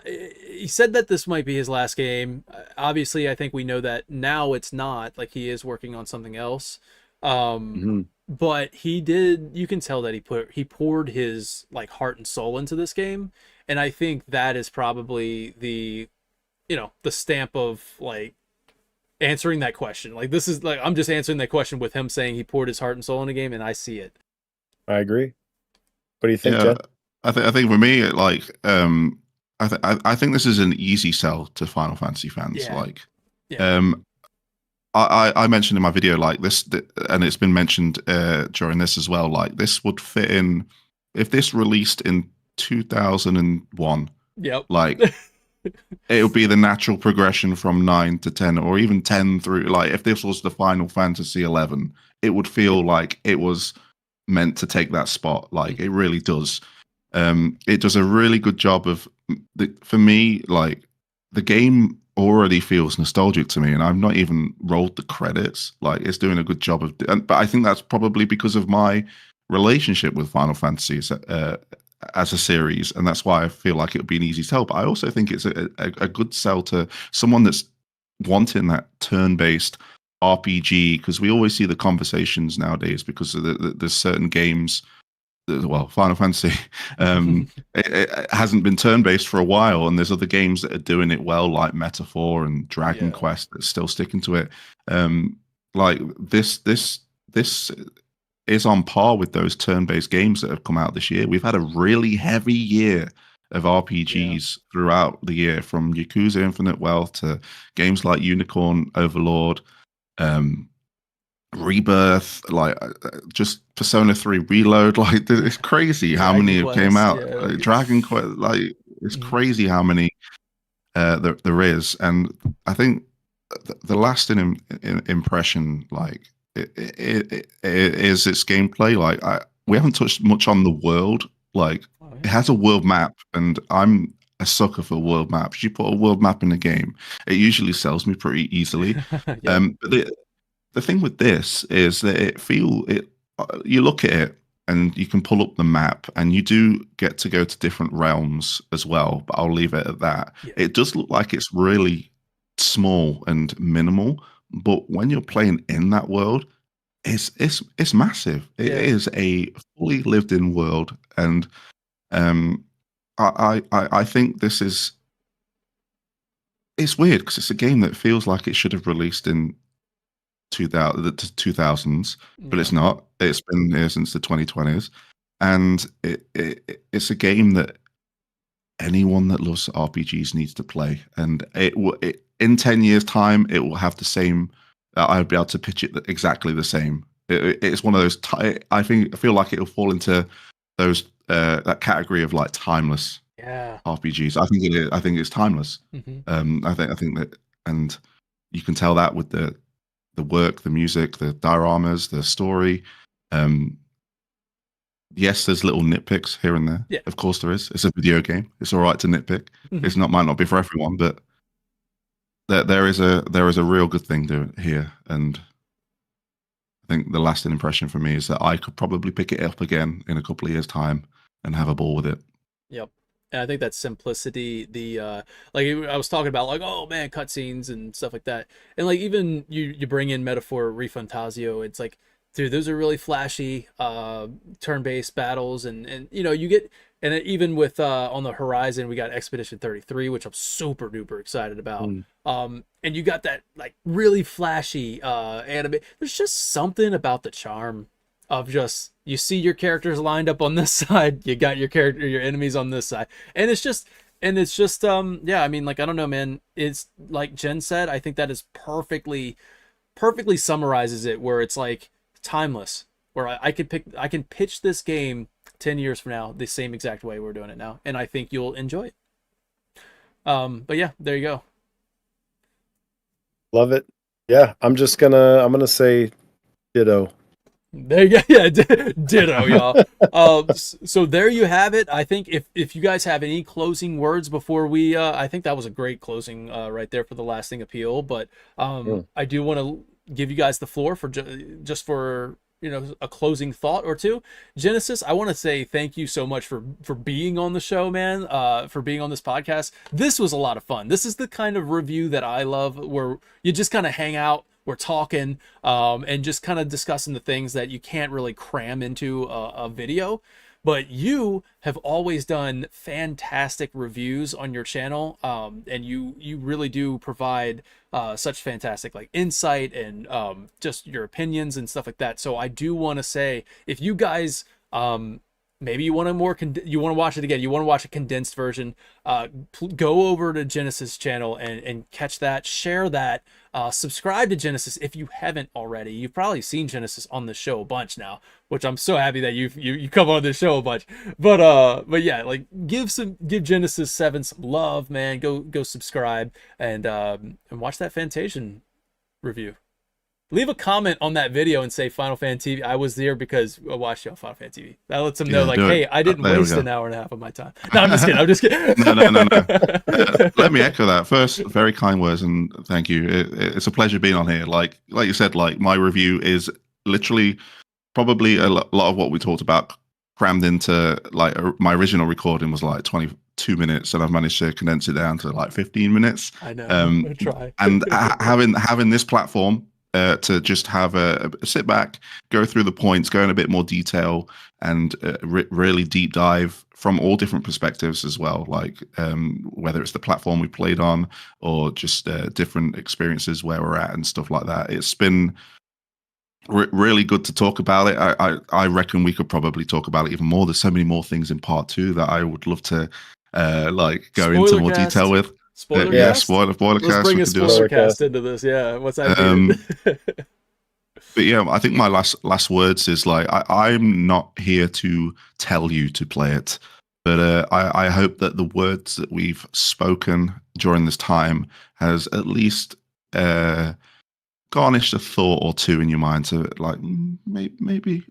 he said that this might be his last game. Obviously, I think we know that now it's not. Like, he is working on something else. Hmm. But he did. You can tell that he poured his like heart and soul into this game, and I think that is probably the, the stamp of like answering that question. Like, this is like, I'm just answering that question with him saying he poured his heart and soul in a game, and I see it. I agree. What do you think, Yeah, Jen? I think for me, like, I think this is an easy sell to Final Fantasy fans. Yeah. Like, Yeah. um, I mentioned in my video like this, and it's been mentioned during this as well. Like, this would fit in if this released in 2001. Yep. Like, it would be the natural progression from 9 to 10, or even 10 through. Like, if this was the Final Fantasy 11, it would feel like it was meant to take that spot. Like, it really does. It does a really good job of for me. Like, the game already feels nostalgic to me, and I've not even rolled the credits. Like, it's doing a good job of. But I think that's probably because of my relationship with Final Fantasy as a series, and that's why I feel like it would be an easy sell. But I also think it's a good sell to someone that's wanting that turn-based RPG, because we always see the conversations nowadays because there's certain games. Well, Final Fantasy, it hasn't been turn-based for a while, and there's other games that are doing it well, like Metaphor and Dragon Yeah. Quest, that's still sticking to it. Like this is on par with those turn-based games that have come out this year. We've had a really heavy year of RPGs throughout the year, from Yakuza Infinite Wealth to games like Unicorn Overlord, Rebirth, like just Persona 3 Reload. Like, it's crazy how many have came out. Like, Dragon Quest, like, it's crazy how many there is. And I think the lasting impression, like, it is its gameplay. Like, we haven't touched much on the world. Like, it has a world map, and I'm a sucker for world maps. You put a world map in a game, it usually sells me pretty easily. But the thing with this is that you look at it and you can pull up the map, and you do get to go to different realms as well, but I'll leave it at that. It does look like it's really small and minimal, but when you're playing in that world, it's massive. It is a fully lived in world, and I think this is, it's weird because it's a game that feels like it should have released in 2000s, but it's not. It's been here since the 2020s, and it's a game that anyone that loves RPGs needs to play. And in 10 years' time, it will have the same. I'll be able to pitch it exactly the same. It's one of those. I feel like it'll fall into those that category of like timeless RPGs. I think it is. I think it's timeless. I think that, and you can tell that with the work, the music, the dioramas, the story. Yes, there's little nitpicks here and there. Of course there is. It's a video game. It's all right to nitpick. It's not, might not be for everyone, but there is a real good thing here. And I think the lasting impression for me is that I could probably pick it up again in a couple of years' time and have a ball with it. Yep. And I think that simplicity, like I was talking about, like, oh man, cutscenes and stuff like that, and like even you bring in Metaphor Refantasio, it's like, dude, those are really flashy turn-based battles, and you get, and even with on the horizon we got Expedition 33, which I'm super duper excited about. And you got that like really flashy anime. There's just something about the charm of just, you see your characters lined up on this side, you got your enemies on this side, and it's just yeah, I mean, like, I don't know, man, it's like Jen said, I think that is perfectly summarizes it, where it's like timeless, where I can pitch this game 10 years from now the same exact way we're doing it now, and I think you'll enjoy it. But yeah, there you go. Love it. Yeah, I'm gonna say ditto. There you go. Yeah, ditto, y'all. So there you have it. I think if you guys have any closing words before we, I think that was a great closing right there for the lasting appeal. But I do want to give you guys the floor for just for a closing thought or two. Genesis, I want to say thank you so much for being on the show, man, for being on this podcast. This was a lot of fun. This is the kind of review that I love, where you just kind of hang out, we're talking, and just kind of discussing the things that you can't really cram into a video. But you have always done fantastic reviews on your channel, and you really do provide such fantastic like insight and just your opinions and stuff like that. So I do want to say, if you guys maybe you want to watch it again, you want to watch a condensed version, go over to Genesis channel and catch that, share that, subscribe to Genesis if you haven't already. You've probably seen Genesis on the show a bunch now, which I'm so happy that you come on the show a bunch. But yeah, like give GenesisVII some love, man. Go subscribe and watch that Fantasian review. Leave a comment on that video and say Final Fan TV. I was there because I watched you on Final Fan TV. That lets them know, like, hey, I didn't waste an hour and a half of my time. No, I'm just kidding. I'm just kidding. No. Let me echo that. First, very kind words and thank you. It's a pleasure being on here. Like you said, like my review is literally probably a lot of what we talked about crammed into like my original recording was like 22 minutes, and I've managed to condense it down to like 15 minutes. I know. I'm gonna try. And having this platform. To just have a sit back, go through the points, go in a bit more detail, and really deep dive from all different perspectives as well. Like whether it's the platform we played on or just different experiences where we're at and stuff like that. It's been really good to talk about it. I reckon we could probably talk about it even more. There's so many more things in part 2 that I would love to like go into more detail with. Spoiler cast? Spoiler Let's cast. Bring a spoiler cast into this. Yeah, what's that? But yeah, I think my last words is like I'm not here to tell you to play it, but I hope that the words that we've spoken during this time has at least garnished a thought or two in your mind to like maybe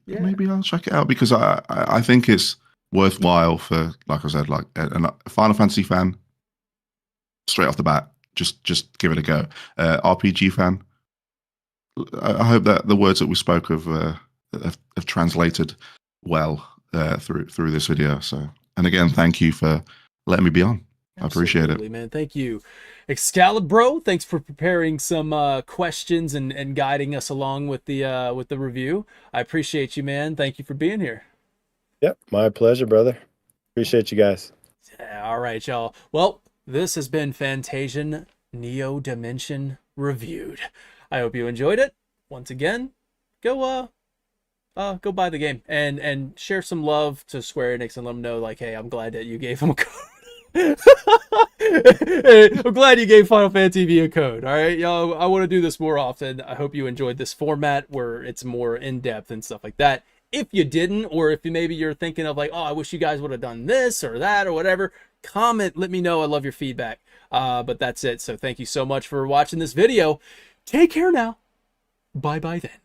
I'll check it out, because I think it's worthwhile for, like I said, like a Final Fantasy fan. Straight off the bat, just give it a go. RPG fan, I hope that the words that we spoke of have translated well through this video. So, and again, thank you for letting me be on. I appreciate it, man. Thank you, Excalibro. Thanks for preparing some questions and guiding us along with the review. I appreciate you, man. Thank you for being here. Yep, my pleasure, brother. Appreciate you guys. Yeah, all right, y'all. Well, this has been Fantasian Neo Dimension reviewed. I hope you enjoyed it. Once again, go buy the game and share some love to Square-Enix and let them know, like, hey, I'm glad that you gave them a code. Hey, I'm glad you gave Final Fan TV a code. All right, y'all. I want to do this more often. I hope you enjoyed this format where it's more in depth and stuff like that. If you didn't, or if maybe you're thinking of like, oh, I wish you guys would have done this or that or whatever, comment, let me know. I love your feedback. But that's it. So thank you so much for watching this video. Take care now. Bye then.